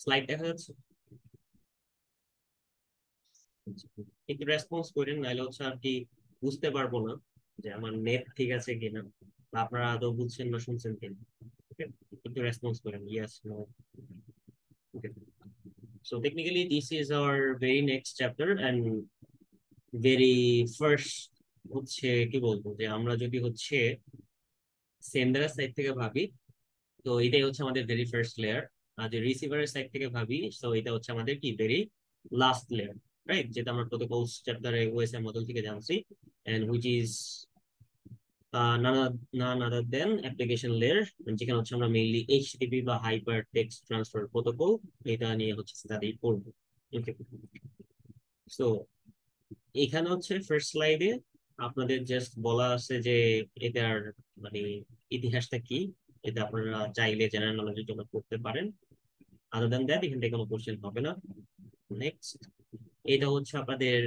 Slide দেখা যাচ্ছে? একটু রেসপন্স করেন, নাহলে হচ্ছে আর কি বুঝতে পারবো না যে আমার নেট ঠিক আছে কিনা, বা আপনারা আদৌ বুঝছেন না শুনছেন কিনা। ওকে, একটু রেসপন্স করেন, yes no. Okay, so technically this is our very next chapter and very first হচ্ছে কি বলবো, যে আমরা যদি হচ্ছে সেন্ডারের সাইড থেকে ভাবি, তো এটাই হচ্ছে আমাদের ভেরি ফার্স্ট লেয়ার। আর যে রিসিভারের সাইড থেকে ভাবি, তো এটা হচ্ছে আমাদের কি ভেরি লাস্ট লেয়ার, রাইট? যেটা আমরা প্রোটোকলস চ্যাপ্টারে ওএসআই মডেল থেকে জানছি, and which is none other than application layer, যেখানে হচ্ছে আমরা মেইনলি এইচটিটিপি বা হাইপার টেক্সট ট্রান্সফার প্রোটোকল এটা নিয়ে হচ্ছে স্টাডি করবো। ওকে, সো এখানে হচ্ছে ফার্স্ট স্লাইডে আপনাদের জাস্ট বলা আছে যে এটার মানে ইতিহাসটা কি, এটা আপনারা চাইলে জেনারেল নলেজের জন্য করতে পারেন। আদার দ্যান দ্যাট এখান থেকে কোনো কোশ্চেন হবে না। নেক্সট, এটা হচ্ছে আপনাদের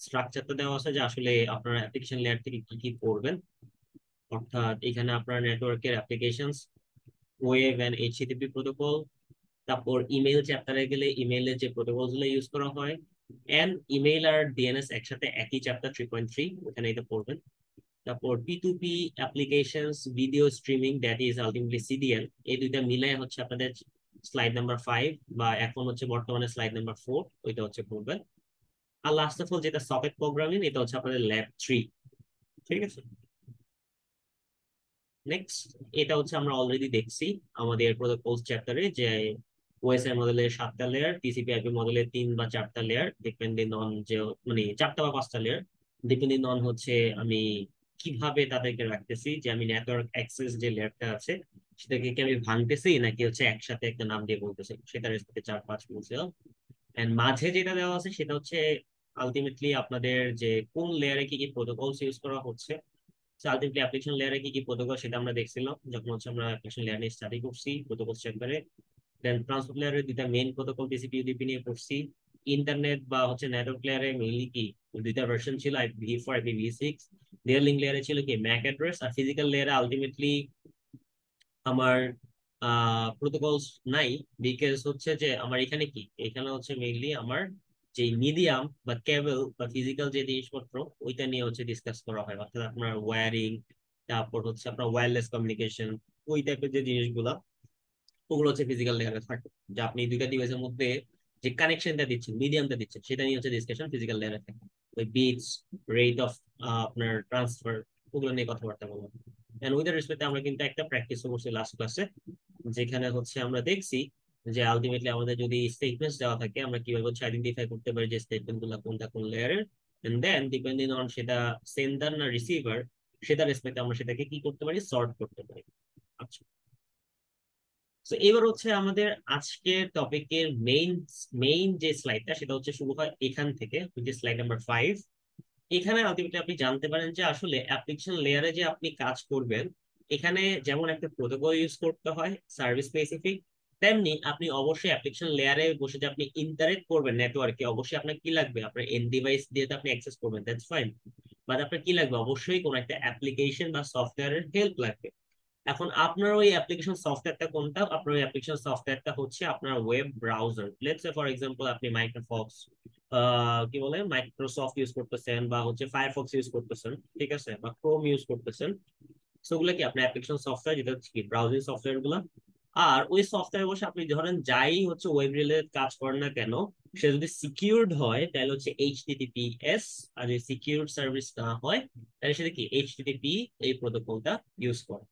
স্ট্রাকচারটা দেওয়া আছে যে আসলে আপনারা অ্যাপ্লিকেশন লেয়ার থেকে কি কি করবেন। অর্থাৎ এখানে আপনার নেটওয়ার্কের applications, web and HTTP protocol, তারপর ইমেইল চ্যাপ্টারে গেলে ইমেইলের যে প্রোটোকল গুলো ইউজ করা হয়, এন্ড ইমেইল আর ডিএনএস একসাথে একই চ্যাপ্টার 3.3 ওখানে এটা পড়বেন। তারপর পি2পি applications, video streaming, that is ultimately CDL, এই দুইটা মিলে হচ্ছে আপনাদের স্লাইড নাম্বার 5, বা এখন হচ্ছে বর্তমানে স্লাইড নাম্বার 4, ওইটা হচ্ছে পড়বেন। আর লাস্ট অফ অল যেটা সকেট প্রোগ্রামিং, এটা হচ্ছে আপনাদের ল্যাব 3। ঠিক আছে, নেক্সট, এটা হচ্ছে আমরা অলরেডি দেখছি আমাদের প্রোটোকলস চ্যাপ্টারে, যে ওএসআই মডেলের 7টা লেয়ার, টিসিপি আইপি মডেলের 3 বা 4টা লেয়ার, ডিপেন্ডিং অন যে মানে 4টা বা 5টা লেয়ার, ডিপেন্ডিং অন হচ্ছে আমি কিভাবে তাদেরকে রাখতেছি, যে আমি নেটওয়ার্ক অ্যাক্সেস যে লেয়ারটা আছে সেটাকে কি আমি ভাঙতেছি নাকি হচ্ছে একসাথে একটা নাম দিয়ে বলতেছি, সেটা রেসপেক্টে 4-5 বলছিলাম। এন্ড মাঝে যেটা দেওয়া আছে সেটা হচ্ছে আলটিমেটলি আপনাদের যে কোন লেয়ারে কি কি প্রোটোকলস ইউজ করা হচ্ছে। আলটিমেটলি অ্যাপ্লিকেশন লেয়ারে কি কি প্রোটোকল সেটা আমরা দেখছিলাম যখন হচ্ছে আমরা অ্যাপ্লিকেশন লেয়ার নিয়ে স্টাডি করছি প্রোটোকল চ্যাপ্টারে। দেন ট্রান্সপোর্ট লেয়ারে দুইটা মেইন প্রোটোকল টিসিপি ইউডিপি নিয়ে পড়ছি। ইন্টারনেট বা হচ্ছে নেটওয়ার্ক লেয়ারে মেইনলি কি দুইটা ভার্সন ছিল, IPv4 IPv6। লেয়ার লিঙ্ক লেয়ারে ছিল কি ম্যাক অ্যাড্রেস। আর ফিজিক্যাল লেয়ারে আলটিমেটলি আমার প্রোটোকলস নাই, বিকজ হচ্ছে যে আমার এখানে কি, এখানে হচ্ছে মেইনলি আমার যে মিডিয়াম বা কেবল বা ফিজিক্যাল যে জিনিসপত্র ওইটা নিয়ে হচ্ছে ডিসকাস করা হয়, অর্থাৎ আপনার ওয়্যারিং, তারপর হচ্ছে আপনার ওয়্যারলেস কমিউনিকেশন, ওই টাইপের যে জিনিসগুলা ওগুলো হচ্ছে ফিজিক্যাল লেয়ারে থাকে। যে আপনি দুইটা ডিভাইসের মধ্যে যে কানেকশনটা দিচ্ছেন, মিডিয়ামটা দিচ্ছেন, সেটা নিয়ে হচ্ছে ডিসকাশন ফিজিক্যাল লেয়ারে থাকে। ওই বিটস, রেট অফ আপনার ট্রান্সফার, ওগুলো নিয়ে কথাবার্তা বলবো। এন্ড উইথ রেসপেক্ট আমরা কিন্তু একটা প্র্যাকটিস করছি লাস্ট ক্লাসে, যেখানে হচ্ছে আমরা দেখছি যে আলটিমেটলি আমাদের যদি স্টেটমেন্টস দেওয়া থাকে, আমরা কিভাবে হচ্ছে আইডেন্টিফাই করতে পারি যে স্টেটমেন্ট গুলো কোনটা কোন লেয়ারের, এন্ড দেন ডিপেন্ডিং অন সেটা সেন্ডার না রিসিভার, সেটা রেসপেক্টে আমরা সেটাকে কি করতে পারি, সর্ট করতে পারি। আচ্ছা, তো এবার হচ্ছে আমাদের আজকের টপিকের মেইন মেইন যে স্লাইডটা সেটা হচ্ছে শুরু হয় এখান থেকে, স্লাইড নাম্বার 5। এখানে আলটিমেটলি আপনি জানতে পারেন যে আসলে অ্যাপ্লিকেশন লেয়ারে যে আপনি কাজ করবেন, এখানে যেমন একটা প্রোটোকল ইউজ করতে হয় সার্ভিস স্পেসিফিক, তেমনি আপনি অবশ্যই অ্যাপ্লিকেশন লেয়ারে বসে যে আপনি ইন্টারেক্ট করবেন নেটওয়ার্কে, অবশ্যই আপনার কি লাগবে, আপনার এন্ড ডিভাইস দিয়ে তো আপনি অ্যাক্সেস করবেন, দ্যাটস ফাইন, বাট আপনার কি লাগবে, অবশ্যই কোন একটা অ্যাপ্লিকেশন বা সফটওয়্যারের হেল্প লাগবে। এখন আপনার ওই অ্যাপ্লিকেশন সফটওয়্যারটা কোনটা, আপনার ওই অ্যাপ্লিকেশন সফটওয়্যারটা হচ্ছে আপনার web browser. Let's say for example আপনি মাইক্রোফক্স কি বলে মাইক্রোসফট ইউজ করতেছেন, বা হচ্ছে ফায়ারফক্স ইউজ করতেছেন, ঠিক আছে, বা ক্রোম ইউজ করতেছেন। সো ওগুলো কি আপনার অ্যাপ্লিকেশন সফটওয়্যার, যেটা হচ্ছে কি ব্রাউজিং সফটওয়্যার গুলো। আর ওই সফটওয়্যার বসে আপনি ধরেন যাই হচ্ছে ওয়েব রিলেটেড কাজ করেন না কেন, সে যদি সিকিউরড হয় তাহলে হচ্ছে HTTPS, আর যদি সিকিউরড সার্ভিস না হয় তাহলে সেটা কি HTTP, এই প্রোটোকলটা ইউজ করে।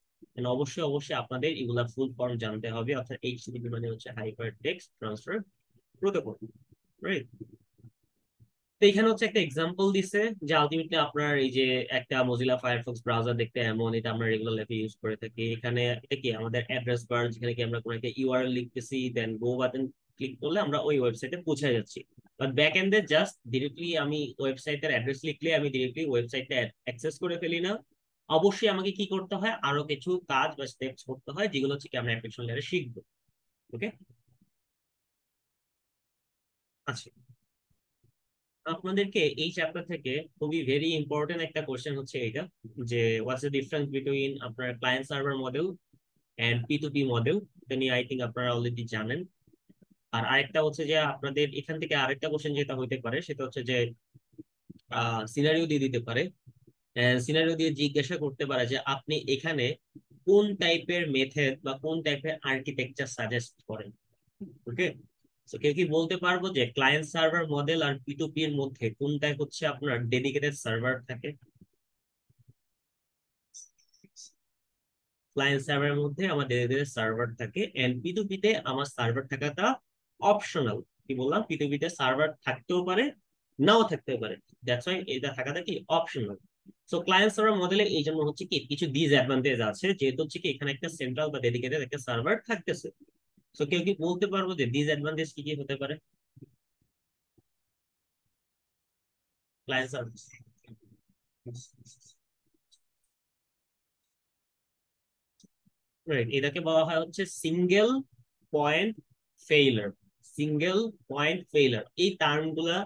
অবশ্যই অবশ্যই আপনাদের এগুলা ফুল ফর্ম জানতে হবে, অর্থাৎ HTTP মানে হচ্ছে hyper text transfer protocol, right? তো এখানে হচ্ছে একটা এক্সাম্পল দিছে যে আলটিমেটলি আপনার এই যে একটা মজিলা ফায়ারফক্স ব্রাউজার দেখতে এমন, এটা আমরা রেগুলার লাইফে ইউজ করে থাকি। এখানে এটা কি আমাদের অ্যাড্রেস বার, যেখানে কি আমরা কোনো একটা ইউআরএল লিখতেছি, দেন গো বাটন ক্লিক করলে আমরা ওই ওয়েবসাইটে পৌঁছে যাচ্ছি। বাট ব্যাক এন্ডে জাস্ট ডিরেক্টলি আমি ওয়েবসাইটের অ্যাড্রেস লিখলে আমি ডিরেক্টলি ওয়েবসাইটটা অ্যাক্সেস করে ফেলি না। অবশ্যই আমাকে কি করতে হয়, আরো কিছু কাজ বা স্টেপস করতে হয়, যেগুলো হচ্ছে কি আমরা অ্যাপ্লিকেশন লেয়ারে শিখবো। ওকে, আচ্ছা, আপনাদেরকে এই চ্যাপ্টার থেকে খুবই ভেরি ইম্পর্টেন্ট একটা কোশ্চেন হচ্ছে এইটা, যে হোয়াটস দ্য ডিফারেন্স বিটুইন আপনার client server model and P2P model. এটা নিয়ে আই থিঙ্ক আপনারা অলরেডি জানেন। আর আরেকটা হচ্ছে যে আপনাদের এখান থেকে আরেকটা কোশ্চেন যেটা হইতে পারে সেটা হচ্ছে যে সিনারিও দিয়ে দিতে পারে। সিনারিও দিয়ে জিজ্ঞাসা করতে পারে যে আপনি এখানে কোন টাইপের মেথড বা কোন টাইপের আর্কিটেকচার সাজেস্ট করেন। ওকে, তো কেউ কি বলতে পারবো যে ক্লায়েন্ট সার্ভার মডেল আর P2P এর মধ্যে কোনটায় হচ্ছে আপনার ডেডিকেটেড সার্ভার থাকে? ক্লায়েন্ট সার্ভারের মধ্যে আমার ডেডিকেটেড সার্ভার থাকে, এন্ড P2P তে আমার সার্ভার থাকাটা অপশনাল। কি বললাম, P2P তে সার্ভার থাকতেও পারে, নাও থাকতেও পারে। দ্যাটস ওয়াই এটা থাকাটা কি অপশনাল। সো ক্লায়েন্ট সার্ভার মডেলে এই জন্য হচ্ছে কি কিছু ডিসঅ্যাডভান্টেজ আছে, যেহেতু হচ্ছে কি এখানে একটা সেন্ট্রাল বা ডেডিকেটেড একটা সার্ভার থাকতেছে। তো কেউ কি বলতে পারবো যে ডিসঅ্যাডভান্টেজ কি কি হতে পারে ক্লায়েন্ট সার্ভার? রাইট, এটাকে বলা হয় হচ্ছে single point failure. Single point failure এই টার্ম গুলা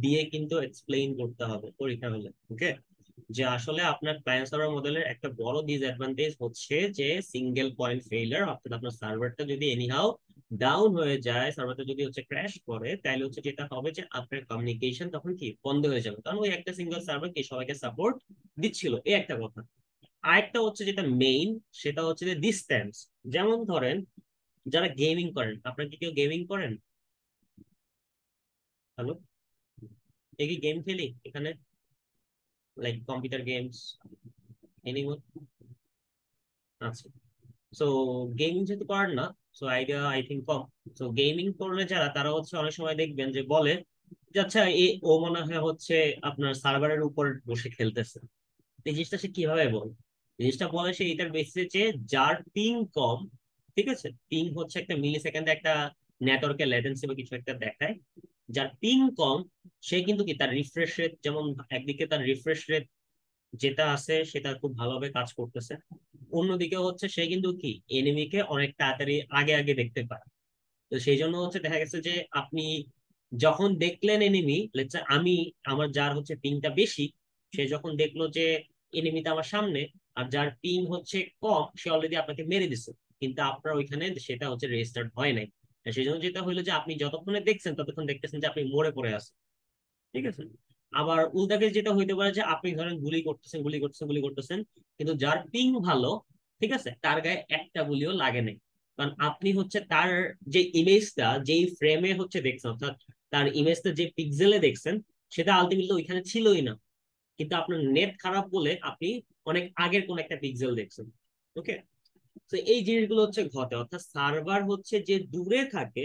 দিয়ে কিন্তু এক্সপ্লেইন করতে হবে পরীক্ষা হলে। ওকে, যে আসলে আপনার ক্লায়েন্ট সার্ভার মডেলের একটা বড় ডিসঅ্যাডভান্টেজ হচ্ছে যে সিঙ্গেল পয়েন্ট ফেইলার, অর্থাৎ আপনার সার্ভারটা যদি এনিহাউ ডাউন হয়ে যায়, সার্ভারটা যদি হচ্ছে ক্র্যাশ করে, তাহলে হচ্ছে যেটা হবে যে আপনার কমিউনিকেশন তখন কি বন্ধ হয়ে যাবে, কারণ ওই একটা সিঙ্গেল সার্ভার কি সবাইকে সাপোর্ট দিচ্ছিল, এই একটা কথা। আরেকটা হচ্ছে যেটা মেইন, সেটা হচ্ছে যে ডিস্টেন্স। যেমন ধরেন যারা গেমিং করেন, আপনারা কি কেউ গেমিং করেন? হ্যালো, এই কি গেম খেলি এখানে, লাইক কম্পিউটার গেমস, এনিমন? আচ্ছা, সো গেমিং যেহেতু করেন না, so idea I think com. So gaming করলে যারা, তারা হচ্ছে অনেক সময় দেখবেন যে বলে যে আচ্ছা ও মনে হয় হচ্ছে আপনার সার্ভারের উপর বসে খেলতেছে। এই জিনিসটা সে কিভাবে বলে? জিনিসটা বলে সে এটার বেসিসে যে যার পিং কম, ঠিক আছে, পিং হচ্ছে একটা মিলি সেকেন্ডে একটা নেটওয়ার্কের ল্যাটেন্সি বা কিছু একটা দেখায়। যার পিং কম সে কিন্তু কি তার রিফ্রেশ রেট, যেমন একদিকে তার রিফ্রেশ রেট যেটা আছে সেটা খুব ভালোভাবে কাজ করতেছে, অন্যদিকে হচ্ছে সে কিন্তু কি এনিমিকে অনেক তাড়াতাড়ি আগে আগে দেখতে পায়। তো সেই জন্য হচ্ছে দেখা গেছে যে আপনি যখন দেখলেন এনিমি, আমি আমার যার হচ্ছে পিংটা বেশি, সে যখন দেখলো যে এনিমিটা আমার সামনে, আর যার পিং হচ্ছে কম সে অলরেডি আপনাকে মেরে দিছে, কিন্তু আপনার ওইখানে সেটা হচ্ছে রেজিস্টার্ড হয় নাই। সেই জন্য যেটা হলো যে আপনি যতক্ষণে দেখছেন ততক্ষণ দেখতেছেন যে আপনি মরে পড়ে আছেন। ঠিক আছে, আবার উল্টাকে যেটা হইতে পারে যে আপনি ধরেন গুলি করতেছেন গুলি করতেছেন গুলি করতেছেন, কিন্তু যার পিং ভালো, ঠিক আছে, তার গায়ে একটা গুলিও লাগে নাই, কারণ আপনি হচ্ছে তার যে ইমেজটা যেই ফ্রেমে হচ্ছে দেখছেন, অর্থাৎ তার ইমেজটা যে পিক্সেলে দেখছেন সেটা আলটিমেটলি ওইখানে ছিলই না, কিন্তু আপনার নেট খারাপ বলে আপনি অনেক আগের কোন একটা পিক্সেল দেখছেন। ওকে, তো এই জিনিসগুলো হচ্ছে ঘটে, অর্থাৎ সার্ভার হচ্ছে যে দূরে থাকে,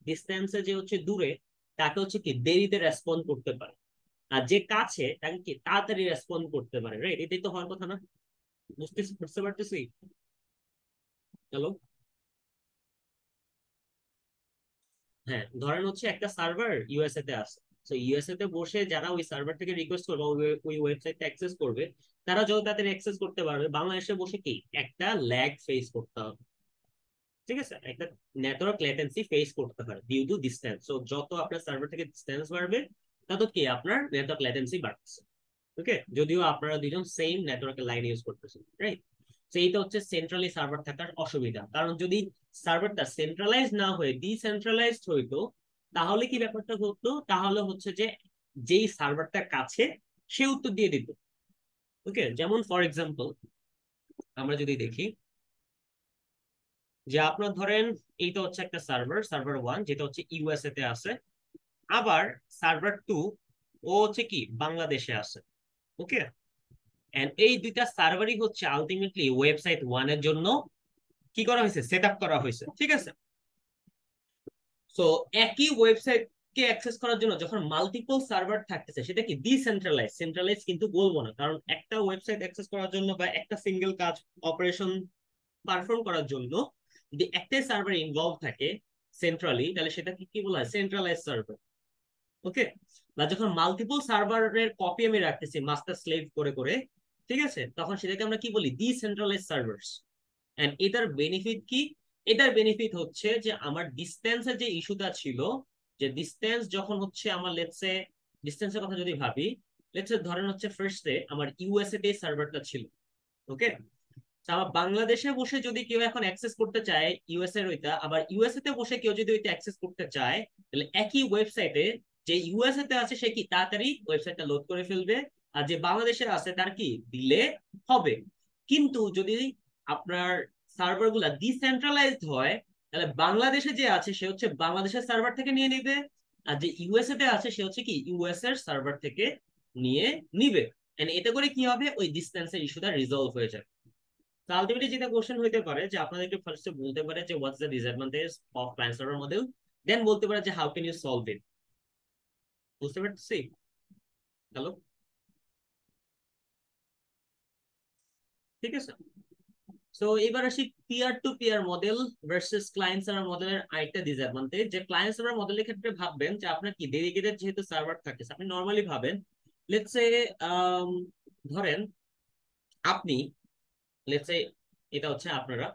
ডিস্টেন্সে যে হচ্ছে দূরে, তাকে হচ্ছে কি দেরিতে রেসপন্ড করতে পারে, আর যে কাছে তাকে কি তাড়াতাড়ি রেসপন্ড করতে পারে। রাইট, এটাই তো হওয়ার কথা না? বুঝতে পারতেছি? হ্যালো, হ্যাঁ, ধরেন হচ্ছে একটা সার্ভার ইউএসএ তে আছে। তো ইউএসএ তে বসে যারা ওই সার্ভার থেকে রিকোয়েস্ট করবে, ওই ওয়েবসাইটটা অ্যাক্সেস করবে, তারা যত তাড়াতাড়ি অ্যাক্সেস করতে পারবে, বাংলাদেশে বসে কি একটা ল্যাগ ফেস করতে হবে। ঠিক আছে, একটা নেটওয়ার্ক লেটেন্সি ফেস করতে হয় ডিউ টু ডিসটেন্স। সো যত আপনার সার্ভার থেকে ডিসটেন্স বাড়বে, তত কি আপনার নেটওয়ার্ক লেটেন্সি বাড়ছে। ওকে, যদিও আপনারা দুজন সেম নেটওয়ার্কের লাইন ইউজ করতেছেন, রাইট? তো এইটা হচ্ছে সেন্ট্রালি সার্ভার থাকার অসুবিধা, কারণ যদি সার্ভারটা সেন্ট্রালাইজ না হয়ে ডিসেন্ট্রালাইজড হইতো, তাহলে কি ব্যাপারটা হতো, তাহলে হচ্ছে যে যেই সার্ভারটা কাছে সে উত্তর দিয়ে দিত। ওকে, যেমন ফর এক্সাম্পল আমরা যদি দেখি যে আপনার ধরেন এইটা হচ্ছে একটা সার্ভার, সার্ভার ওয়ান যেটা হচ্ছে ইউএসএ তে আছে, আবার সার্ভার টু ও হচ্ছে কি বাংলাদেশে আছে। ওকে, এন্ড এই দুইটা সার্ভারই হচ্ছে আলটিমেটলি ওয়েবসাইট ওয়ান এর জন্য কি করা হয়েছে, সেট আপ করা হয়েছে। ঠিক আছে, সো একই ওয়েবসাইট কে অ্যাক্সেস করার জন্য যখন মাল্টিপল সার্ভার থাকতেছে, সেটা কি ডিসেন্ট্রালাইজ, সেন্ট্রালাইজ কিন্তু বলবো না, কারণ একটা ওয়েবসাইট অ্যাক্সেস করার জন্য বা একটা সিঙ্গেল কাজ অপারেশন পারফর্ম করার জন্য যদি একটাই সার্ভার ইনভলভ থাকে সেন্ট্রালি, তাহলে সেটা কি কি বলা হয়, সেন্ট্রালাইজ সার্ভার। ওকে, বা যখন মাল্টিপল সার্ভারের কপি আমি রাখতেছি মাস্টার স্লেভ করে করে, ঠিক আছে, তখন সেটাকে আমরা কি বলি, ডিসেন্ট্রালাইজ সার্ভার্স। এন্ড এটার বেনিফিট কি? এটার বেনিফিট হচ্ছে যে আমার ডিস্টেন্সের যে ইস্যুটা ছিল, যে ডিস্টেন্স যখন হচ্ছে আমার লেটসে, ডিস্টেন্সের কথা যদি ভাবি, লেটসে ধরেন হচ্ছে ফার্স্টে আমার ইউএসএ তে সার্ভারটা ছিল। ওকে, আবার বাংলাদেশে বসে যদি কেউ এখন অ্যাক্সেস করতে চায় ইউএস এর ওইটা, আবার ইউএসএ তে বসে কেউ যদি ওইটা অ্যাক্সেস করতে চায়, তাহলে একই ওয়েবসাইটে যে ইউএসএ তে আছে সে কি তাড়াতাড়ি ওয়েবসাইটটা লোড করে ফেলবে, আর যে বাংলাদেশে আছে তার কি ডিলে হবে। কিন্তু যদি আপনার সার্ভার গুলা ডিসেন্ট্রালাইজড হয়, তাহলে বাংলাদেশে যে আছে সে হচ্ছে বাংলাদেশের সার্ভার থেকে নিয়ে নিবে, আর যে ইউএসএ তে আছে সে হচ্ছে কি ইউএস এর সার্ভার থেকে নিয়ে নিবে। এতে করে কি হবে, ওই ডিস্টেন্সের ইস্যুটা রিজলভ হয়ে যাবে। তো আলটিমেটলি যেটা কোশ্চেন হইতে পারে যে আপনাদেরকে ফার্স্টে বলতে পারে যে what's the disadvantage of client server model, then বলতে পারে যে how can you solve it. বুঝতে পারছি? হ্যালো, ঠিক আছে। সো এবার আসি peer to peer model versus client server মডেলের আরেকটা ডিসঅ্যাডভান্টেজ, যে ক্লায়েন্ট সার্ভার মডেলের ক্ষেত্রে ভাববেন যে আপনার কি ডেডিকেটেড যেহেতু সার্ভার থাকে, আপনি নর্মালি ভাবেন লেটস সে ধরেন আপনি লেটস সে এটা হচ্ছে আপনারা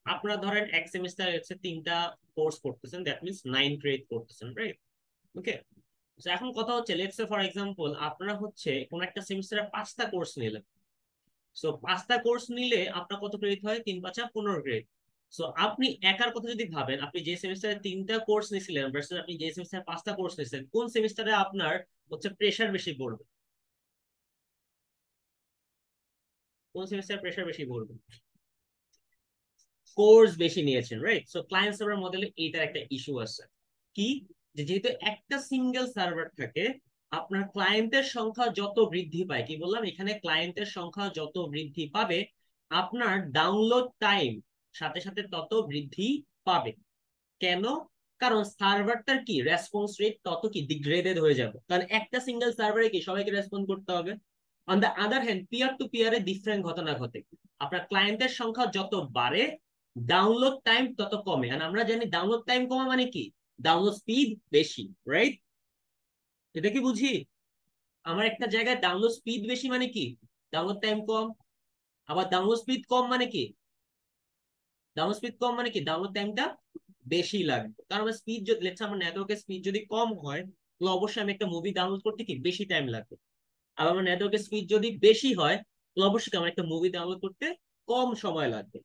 আপনারা ধরেন এক সেমিস্টার হচ্ছে 3টা কোর্স করতেছেন, দ্যাট মিনস 9 ক্রেডিট করতেছেন, রাইট? ওকে। এখন কথা হচ্ছে লেটস সে ফর এক্সাম্পল আপনারা হচ্ছে কোন একটা সেমিস্টারে 5টা কোর্স নিলেন। সো 5টা কোর্স নিলে আপনার কত ক্রেডিট হয়? 3 5 15 ক্রেডিট। সো আপনি একার কথা যদি ভাবেন, আপনি যে সেমিস্টারে 3টা কোর্স নিছিলেন ভার্সেস আপনি যে সেমিস্টারে 5টা কোর্স নিছেন, কোন সেমিস্টারে আপনার হচ্ছে প্রেসার বেশি পড়বে? কোন সেমিস্টারে প্রেসার বেশি পড়বে? কোর্স বেশি নিয়েছেন, রাইট? সো ক্লায়েন্ট সার্ভার মডেলে এইটার একটা ইস্যু আছে কি, যে যেহেতু একটা সিঙ্গেল সার্ভার থাকে, আপনার ক্লায়েন্টের সংখ্যা যত বৃদ্ধি পায়, কি বললাম এখানে, ক্লায়েন্টের সংখ্যা যত বৃদ্ধি পাবে আপনার ডাউনলোড টাইম সাথে সাথে তত বৃদ্ধি পাবে। কেন? কারণ সার্ভারটার কি রেসপন্স রেট তত কি ডিগ্রেডেড হয়ে যাবে, কারণ একটা সিঙ্গেল সার্ভারে কি সবাইকে রেসপন্ড করতে হবে। On the other hand peer to পিয়ারে ডিফারেন্ট ঘটনা ঘটে, আপনার ক্লায়েন্টের সংখ্যা যত বাড়ে ডাউনলোড টাইম তত কমে, আর আমরা জানি ডাউনলোড টাইম কমা মানে কি, ডাউনলোড স্পিড বেশি, রাইট? এটা কি বুঝি? আমার একটা জায়গায় ডাউনলোড স্পিড বেশি মানে কি, ডাউনলোড টাইম কম। আবার ডাউনলোড স্পিড কম মানে কি, ডাউনলোড স্পিড কম মানে কি ডাউনলোড টাইমটা বেশি লাগবে। কারণ আমার স্পিড যদি লেটস আমার নেটওয়ার্কের স্পিড যদি কম হয়, তাহলে অবশ্যই আমি একটা মুভি ডাউনলোড করতে কি বেশি টাইম লাগবে। আবার আমার নেটওয়ার্কের স্পিড যদি বেশি হয়, তাহলে অবশ্যই আমার একটা মুভি ডাউনলোড করতে কম সময় লাগবে।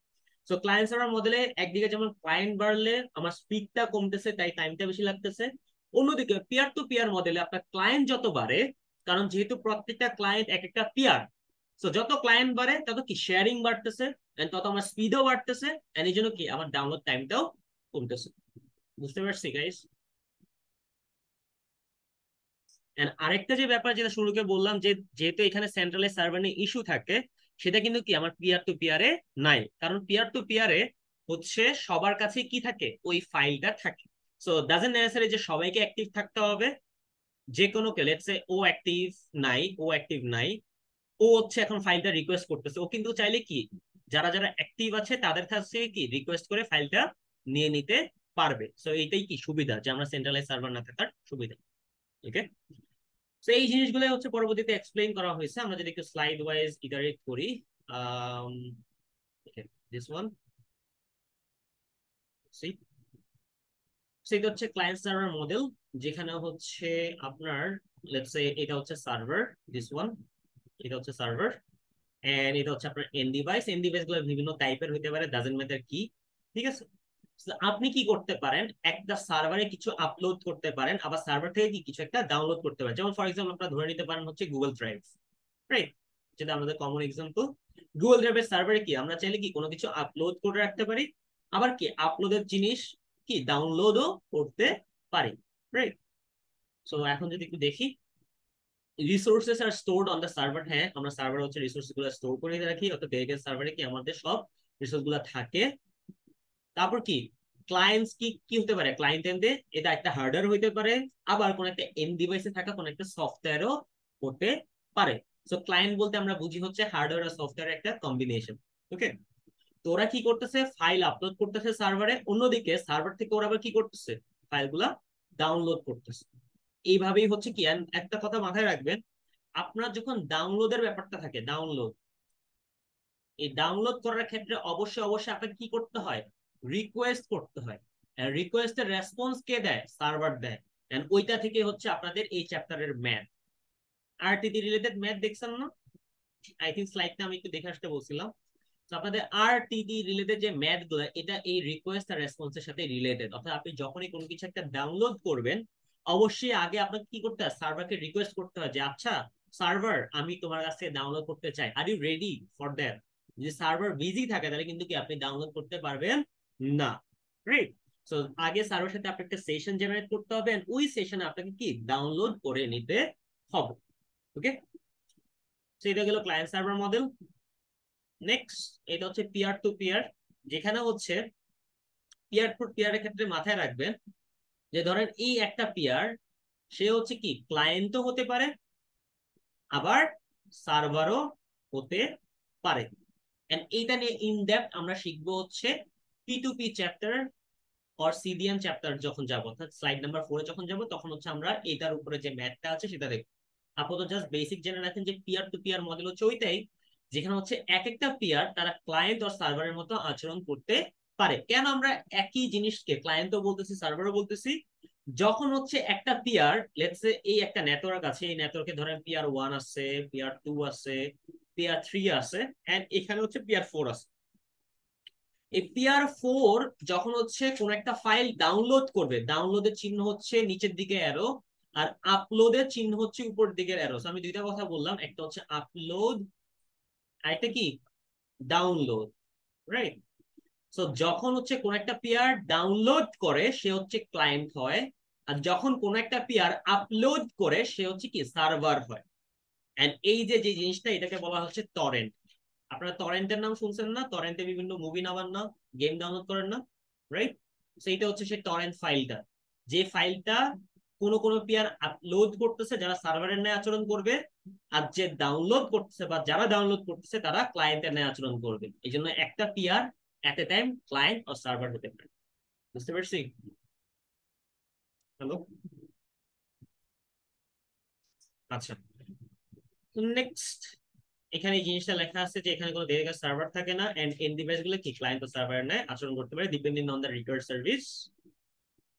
সো ক্লায়েন্ট সার্ভার মডেলে একদিকে যেমন ক্লায়েন্ট বাড়লে আমার স্পিডটা কমতেছে, তাই টাইমটা বেশি লাগতেছে। অন্যদিকে পিয়ার টু পিয়ার মডেলে আপনার ক্লায়েন্ট যত বাড়ে, কারণ যেহেতু প্রত্যেকটা ক্লায়েন্ট এক একটা পিয়ার, সো যত ক্লায়েন্ট বাড়ে তত কি শেয়ারিং বাড়তেছে, এন্ড তত আমার স্পিডও বাড়তেছে, এন্ড এই জন্য কি আমার ডাউনলোড টাইমটাও কমতেছে। বুঝতে পারছি গাইস? এন্ড আরেকটা যে ব্যাপার যেটা শুরুকে বললাম, যে যেহেতু এখানে সেন্ট্রালাইজ সার্ভার নিয়ে ইস্যু থাকে, সেটা কিন্তু কি আমার পিয়ার টু পিয়ারে নাই। কারণ পিয়ার টু পিয়ারে হচ্ছে সবার কাছে কি থাকে, ওই ফাইলটা থাকে। সো ডাজন্ট নেসেসারি যে সবাইকে অ্যাক্টিভ থাকতে হবে। যে কোনো কে লেটস সে ও অ্যাক্টিভ নাই, ও হচ্ছে এখন ফাইলটা রিকোয়েস্ট করতেছে, ও কিন্তু চাইলে কি যারা যারা অ্যাক্টিভ আছে তাদের কাছে কি রিকোয়েস্ট করে ফাইলটা নিয়ে নিতে পারবে। সো এইটাই কি সুবিধা, যে আমরা সেন্ট্রালাইজ সার্ভার না থাকার সুবিধা। ওকে। তো এই জিনিসগুলো হচ্ছে পরবর্তীতে এক্সপ্লেইন করা হয়েছে, আমরা যদি একটু স্লাইড ওয়াইজ ইটারেট করি। আম, okay, this one, see, সেটা হচ্ছে ক্লায়েন্ট সার্ভার মডেল, যেখানে হচ্ছে আপনার লেটস সে এটা হচ্ছে সার্ভার, দিস ওয়ান, এটা হচ্ছে সার্ভার, এন্ড এটা হচ্ছে আপনার এন্ড ডিভাইস গুলো বিভিন্ন টাইপের হতে পারে, ডাজন্ট ম্যাটার কি। ঠিক আছে। So, আপনি কি করতে পারেন, একটা সার্ভারে কিছু আপলোড করতে পারেন, আবার সার্ভার থেকে কি কিছু একটা ডাউনলোড করতে পারেন। যেমন ফর এক্সাম্পল আপনারা ধরে নিতে পারেন হচ্ছে গুগল ড্রাইভ, রাইট? যেটা আমাদের কমন এক্সাম্পল। গুগল ড্রাইভের সার্ভারে কি আমরা চাইলে কি কোনো কিছু আপলোড করে রাখতে পারি, আবার কি আপলোডের জিনিস কি ডাউনলোডও করতে পারি, রাইট? সো এখন যদি একটু দেখি, resources are stored on the server. হ্যাঁ, আমরা সার্ভার হচ্ছে রিসোর্স গুলো স্টোর করে রাখি, অর্থাৎ ডেডিকেটেড সার্ভারে কি আমাদের সব রিসোর্স গুলো থাকে। তারপর কি ক্লায়েন্টস কি কি হতে পারে, ক্লায়েন্ট এন্ডে এটা একটা হার্ডওয়্যার হইতে পারে, আবার কোন একটা এন্ড ডিভাইসে থাকা কোন একটা সফটওয়্যারও হতে পারে। সো ক্লায়েন্ট বলতে আমরা বুঝি হচ্ছে হার্ডওয়্যার আর সফটওয়্যার একটা কম্বিনেশন। ওকে। তো ওরা কি করতেছে, ফাইল আপলোড করতেছে সার্ভারে, অন্যদিকে সার্ভার থেকে ওরা আবার কি করতেছে, ফাইলগুলা ডাউনলোড করতেছে। এইভাবেই হচ্ছে কি, and একটা কথা মাথায় রাখবেন, আপনার যখন ডাউনলোডের ব্যাপারটা থাকে, ডাউনলোড, এই ডাউনলোড করার ক্ষেত্রে অবশ্যই অবশ্যই আপনাকে কি করতে হয়, রিকোয়েস্ট করতে হয়। রিকোয়েস্টের রেসপন্স কে দেয়, সার্ভার দেয়। এন্ড ওইটা থেকে হচ্ছে আপনাদের এই চ্যাপ্টারের ম্যাথ, আরটিটি রিলেটেড ম্যাথ দেখছেন না? আই থিঙ্ক স্লাইডটা আমি একটু দেখে আসতে বলছিলাম। তো আপনাদের আরটিডি রিলেটেড যে ম্যাথ গুলো, এটা এই রিকোয়েস্ট আর রেসপন্সের সাথে রিলেটেড। অর্থাৎ আপনি যখনই কোনো কিছু একটা ডাউনলোড করবেন, অবশ্যই আগে আপনাকে কি করতে হয়, সার্ভারকে রিকোয়েস্ট করতে হয় যে আচ্ছা সার্ভার, আমি তোমার কাছ থেকে ডাউনলোড করতে চাই, are you ready for that. যদি সার্ভার বিজি থাকে তাহলে কিন্তু কি আপনি ডাউনলোড করতে পারবেন না, রাইট? সো আগে সার্ভারের সাথে আপনি একটা সেশন জেনারেট করতে হবে, ওই সেশনে আপনাকে কি ডাউনলোড করে নিতে হবে। ওকে, সো এটা গেল ক্লায়েন্ট সার্ভার মডেল। নেক্সট, এটা হচ্ছে পিয়ার টু পিয়ার, যেখানে হচ্ছে পিয়ার টু পিয়ারের ক্ষেত্রে মাথায় রাখবেন যে ধরেন এই একটা পিয়ার, সে হচ্ছে কি ক্লায়েন্টও হতে পারে আবার সার্ভারও হতে পারে। এন্ড এইটা নিয়ে ইন ডেপথ আমরা শিখবো হচ্ছে P2P chapter or CDM chapter যখন যাব, অর্থাৎ স্লাইড নাম্বার 4 যখন যাব, তখন হচ্ছে আমরা এটার উপরে যে ম্যাথটা আছে সেটা দেখব। আপাতত জাস্ট বেসিক জেনে রাখেন যে পিয়ার টু পিয়ার মডেল হচ্ছে ওইটাই, যেখানে হচ্ছে এক একটা পিয়ার তারা ক্লায়েন্ট আর সার্ভারের মতো আচরণ করতে পারে। কেন আমরা একই জিনিসকে ক্লায়েন্টও বলতেছি সার্ভারও বলতেছি? যখন হচ্ছে একটা পিয়ার, লেটস সে এই একটা নেটওয়ার্ক আছে, এই নেটওয়ার্কে ধরেন পিয়ার 1 আছে, পিয়ার 2 আছে, পিয়ার 3 আছে, এন্ড এখানে হচ্ছে পিয়ার 4 আছে। এই পিয়ার 4 যখন হচ্ছে কোন একটা ফাইল ডাউনলোড করবে, ডাউনলোডের চিহ্ন হচ্ছে নিচের দিকে অ্যারো, আর আপলোডের চিহ্ন হচ্ছে উপর দিকের অ্যারো। আমি দুইটা কথা বললাম, একটা হচ্ছে আপলোড আর একটা কি ডাউনলোড, রাইট? সো যখন হচ্ছে কোন একটা পেয়ার ডাউনলোড করে সে হচ্ছে ক্লায়েন্ট হয়, আর যখন কোন একটা পেয়ার আপলোড করে সে হচ্ছে কি সার্ভার হয়। এন্ড এই যে যে জিনিসটা, এটাকে বলা হচ্ছে টরেন্ট। আপনারা টরেন্টের নাম শুনছেন না? টরেন্টে বিভিন্ন মুভি নামান না, গেম ডাউনলোড করেন না, রাইট? সেইটা হচ্ছে সেই টরেন্ট ফাইলটা, যে ফাইলটা কোন কোন পেয়ার আপলোড করতেছে যারা সার্ভারের ন্যায় আচরণ করবে, আর যে ডাউনলোড করতেছে বা যারা ডাউনলোড করতেছে তারা ক্লায়েন্টের ন্যায় আচরণ করবে। এই জন্য একটা pair at a time client ও সার্ভার হতে পারে। বুঝতে পারছি? হ্যালো? আচ্ছা, নেক্সট, এখানে এই জিনিসটা লেখা আছে যে এখানে কোনো ডেডিকেটেড সার্ভার থাকে না, এন্ড এন্ড ডিভাইস গুলো কি ক্লায়েন্ট ও সার্ভার নেয় আচরণ করতে পারে depending on the required service.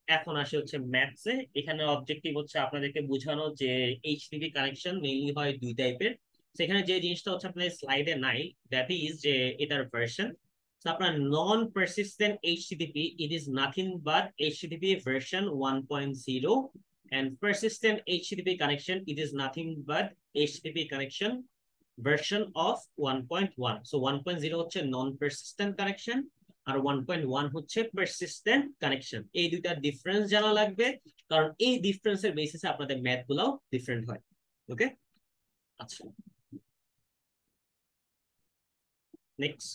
এখন আসে হচ্ছে ম্যাথসে। এখানে অবজেক্টিভ হচ্ছে আপনাদেরকে বোঝানো যে এইচটিটিপি কানেকশন মেইনলি হয় দুই টাইপের। সেখানে যে জিনিসটা হচ্ছে আপনার স্লাইডে নাই, দ্যাট ইজ যে এটার ভার্সন। আপনার non persistent HTTP, it is nothing but HTTP version 1.0, and persistent HTTP connection, it is nothing but HTTP connection version of 1.1. So 1.0 হচ্ছে নন পারসিস্টেন্ট কানেকশন, আর 1.1 হচ্ছে পারসিস্টেন্ট কানেকশন। এই দুইটার ডিফারেন্স জানা লাগবে, কারণ এই ডিফারেন্সের বেসিসে আপনাদের ম্যাথ গুলাও ডিফারেন্ট হয়। ওকে, আচ্ছা, নেক্সট।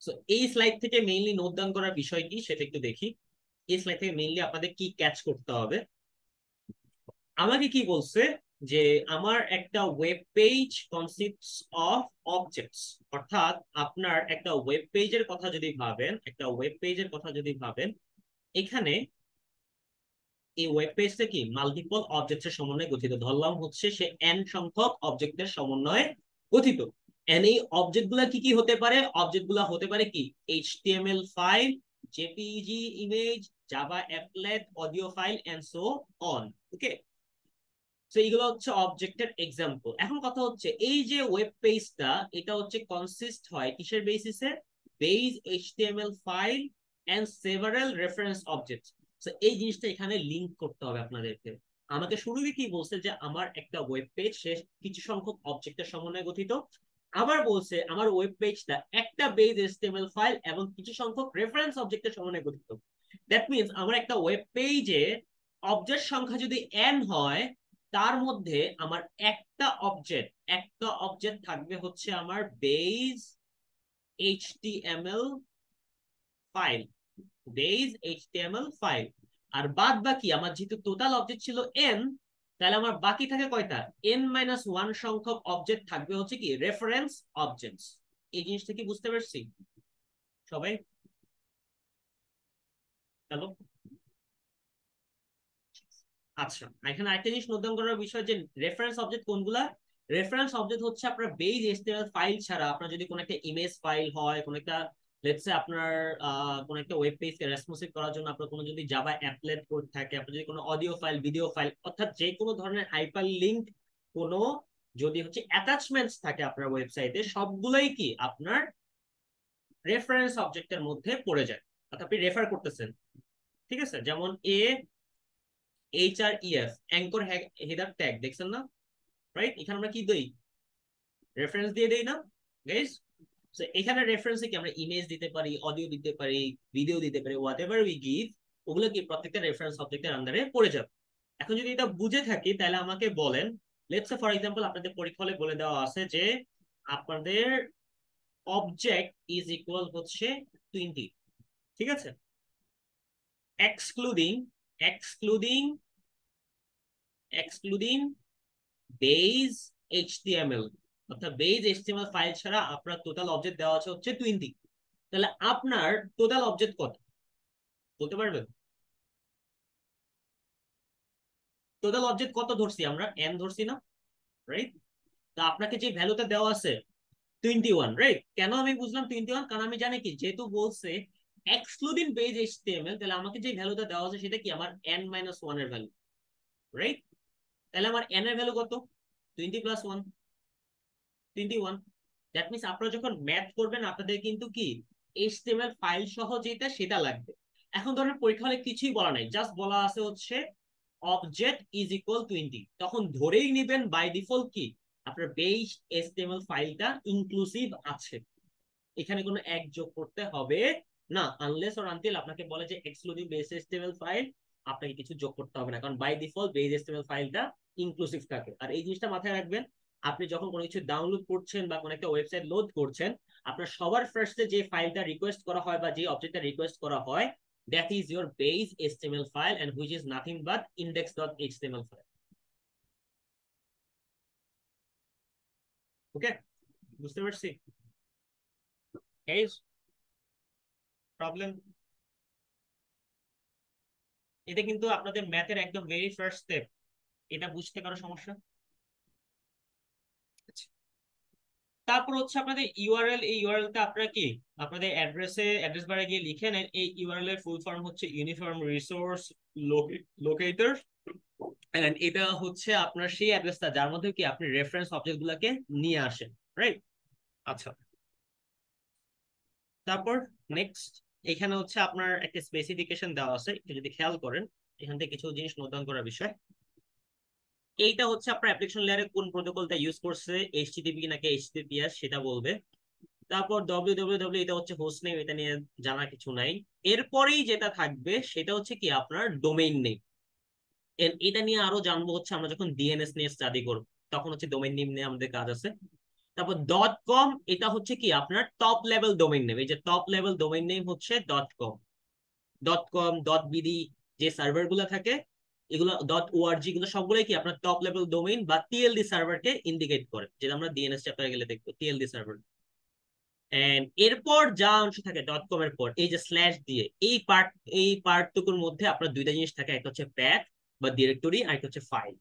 সো এই স্লাইড থেকে মেইনলি নোট ডাউন করার বিষয় কি সেটা একটু দেখি। এই স্লাইড থেকে মেইনলি আপনাদের কি ক্যাচ করতে হবে। আমাকে কি বলছে যে আমার একটা web page consists of objects, অর্থাৎ আপনার একটা ওয়েব পেজের কথা যদি ভাবেন, একটা ওয়েব পেজের কথা যদি ভাবেন, এখানে এই ওয়েব পেজটা কি মাল্টিপল অবজেক্টের সমন্বয়ে গঠিত। ধরলাম হচ্ছে সে এন সংখ্যক অবজেক্টের সমন্বয়ে গঠিত। এন্ড এই অবজেক্ট গুলা কি কি হতে পারে? অবজেক্ট গুলা হতে পারে কি HTML file, JPEG image, Java applet, audio file and so on. Okay, তো এইগুলো হচ্ছে অবজেক্টের এক্সাম্পল। এখন কথা হচ্ছে এই যে ওয়েব পেজটা, এটা হচ্ছে কনসিস্ট হয় কিসের বেসিসে? Base HTML file and several reference objects. তো এই জিনিসটা এখানে লিংক করতে হবে আপনাদেরকে। আমাকে শুরুতে কি বলছে যে আমার একটা ওয়েব পেজ শেষ কিছু সংখ্যক অবজেক্টের সমন্বয়ে গঠিত, আবার বলছে আমার ওয়েব পেজটা একটা বেস এইচটিএমএল ফাইল এবং কিছু সংখ্যক রেফারেন্স অবজেক্টের সমন্বয়ে গঠিত। দ্যাট মিন্স আমার একটা ওয়েব পেজে অবজেক্ট সংখ্যা যদি n হয়, তার মধ্যে আমার একটা অবজেক্ট থাকবে হচ্ছে আমার base HTML file, base HTML file. আর বাদ বাকি আমার যেহেতু টোটাল অবজেক্ট ছিল n, তাহলে আমার বাকি থাকে কয়টা? n-1 সংখ্যক অবজেক্ট থাকবে হচ্ছে কি রেফারেন্স অবজেক্টস। এই জিনিসটা কি বুঝতে পারছি সবাই? হ্যালো? আচ্ছা, এখানে আরেকটা জিনিস নোট ডাউন করার বিষয় যে রেফারেন্স অবজেক্ট কোনগুলা। রেফারেন্স অবজেক্ট হচ্ছে আপনার বেস এইচটিএমএল ফাইল ছাড়া আপনার যদি কোনো একটা ইমেজ ফাইল হয়, কোনো একটা লেটস সে আপনার কোনো একটা ওয়েব পেজকে রেসপন্সিভ করার জন্য আপনার কোনো যদি জাভা অ্যাপলেট কোড থাকে, আপনার যদি কোনো অডিও ফাইল, ভিডিও ফাইল, অর্থাৎ যে কোনো ধরনের হাইপার লিংক কোনো যদি হচ্ছে অ্যাটাচমেন্টস থাকে আপনার ওয়েবসাইটে, সবগুলোই কি আপনার রেফারেন্স অবজেক্টের মধ্যে পড়ে যায়, অর্থাৎ আপনি রেফার করতেছেন। ঠিক আছে, যেমন AHREF অ্যাঙ্কর হেডার ট্যাগ দেখছেন না, রাইট? এখানে আমরা কি দিই, রেফারেন্স দিয়ে দেই না গাইস? সো এখানে রেফারেন্সে কি আমরা ইমেজ দিতে পারি, অডিও দিতে পারি, ভিডিও দিতে পারি, হোয়াট এভার উই গিভ, ওগুলো কি প্রত্যেকটা রেফারেন্স অবজেক্টের আন্ডারে পড়ে যাবে। এখন যদি এটা বুঝে থাকি তাহলে আমাকে বলেন, লেটস সে ফর এক্সাম্পল আপনাদের পরীক্ষা হলে বলে দেওয়া আছে যে আপনাদের অবজেক্ট ইজ ইকুয়াল হচ্ছে 20, ঠিক আছে, excluding excluding excluding base HTML, অর্থাৎ বেজ এইচটিএমএল ফাইল ছাড়া আপনার টোটাল অবজেক্ট দেওয়া আছে হচ্ছে 20। তাহলে আপনার টোটাল অবজেক্ট কত বলতে পারবেন? টোটাল অবজেক্ট কত ধরছি আমরা, এন ধরছি না, রাইট? তা আপনাকে যে ভ্যালুটা দেওয়া আছে 21, রাইট? কেন আমি বুঝলাম 21, কারণ আমি জানি কি, যেহেতু বলছে এক্সক্লুডিং বেজ এইচটিএমএল, তাহলে আমাকে যে ভ্যালুটা দেওয়া আছে সেটা কি আমার n-1 এর ভ্যালু, রাইট? তাহলে আমার n এর ভ্যালু কত, 20 প্লাস 1, 21। দ্যাট মিনস আপনারা যখন ম্যাথ করবেন আপনাদের কিন্তু কি এইচটিএমএল ফাইল সহ যেটা সেটা লাগবে। এখন ধরেন পরীক্ষা হলে কিছুই বলা নাই, জাস্ট বলা আছে হচ্ছে অবজেক্ট ইজ ইকুয়াল 20, তখন ধরেই নেবেন বাই ডিফল্ট কি আপনার বেস এইচটিএমএল ফাইলটা ইনক্লুসিভ আছে, এখানে কোনো এক যোগ করতে হবে না, আনলেস অর আনটিল আপনাকে বলে যে এক্সক্লুডিং বেস এইচটিএমএল ফাইল, আপনাকে কিছু যোগ করতে হবে না, কারণ বাই ডিফল্ট বেস এইচটিএমএল ফাইলটা ইনক্লুসিভ থাকে। আর এই জিনিসটা মাথায় রাখবেন, আপনি যখন কোনো কিছু ডাউনলোড করছেন বা কোনো একটা ওয়েবসাইট লোড করছেন, আপনার সবার ফার্স্টে যে ফাইলটা রিকোয়েস্ট করা হয় বা যে অবজেক্টটা রিকোয়েস্ট করা হয়, that is your base HTML file and which is nothing but index.html file. ওকে, বুঝতে পারছি? এই প্রবলেম, এটা কিন্তু আপনাদের ম্যাথের একদম ভেরি ফার্স্ট স্টেপ, এটা বুঝতে কারো সমস্যা? আচ্ছা। তারপর হচ্ছে আপনাদের ইউআরএল, এই ইউআরএলটা আপনারা কি আপনাদের অ্যাড্রেস বারে গিয়ে লিখেন, এই ইউআরএল এর ফুল ফর্ম হচ্ছে ইউনিফর্ম রিসোর্স লোকেটর, এন্ড এটা হচ্ছে আপনার সেই অ্যাড্রেসটা যার মধ্যে কি আপনি রেফারেন্স অবজেক্ট গুলাকে নিয়ে আসেন, রাইট? আচ্ছা, তারপর নেক্সট, এখানে হচ্ছে আপনার একটা স্পেসিফিকেশন দেওয়া আছে, একটু যদি খেয়াল করেন এখান থেকে কিছু জিনিস নোট ডাউন করার বিষয়। এইটা হচ্ছে আপনার অ্যাপ্লিকেশন লেয়ারে কোন প্রোটোকলটা ইউজ করছে, এইচটিটিপি নাকি এইচটিটিপিএস সেটা বলবে। তারপর www, এটা হচ্ছে হোস্ট নেম, এটা নিয়ে জানা কিছু নাই। এরপরেই যেটা থাকবে সেটা হচ্ছে কি আপনার ডোমেইন নেম, এটা নিয়ে আরো জানবো হচ্ছে আমরা যখন ডিএনএস নিয়ে স্টাডি করব, তখন হচ্ছে ডোমেইন নেম নিয়ে আমাদের কাজ আছে। তারপর .com, এটা হচ্ছে কি আপনার টপ লেভেল ডোমেইন নেম, এই যে টপ লেভেল ডোমেইন নেম হচ্ছে .com। .com, .bd যে সার্ভার গুলো থাকে, এগুলো .org গুলো সবগুলোই কি আপনার টপ লেভেল ডোমেইন বা টিএলডি সার্ভারকে ইন্ডিকেট করে, যেটা আমরা ডিএনএস চ্যাপ্টারে গেলে দেখবো টিএলডি সার্ভার। এন্ড এরপর যা অংশ থাকে .com এর পর এই যে স্ল্যাশ দিয়ে এই পার্টটুকুর মধ্যে আপনার দুইটা জিনিস থাকে, একটা হচ্ছে প্যাথ বা ডিরেক্টরি, আর একটা হচ্ছে ফাইল।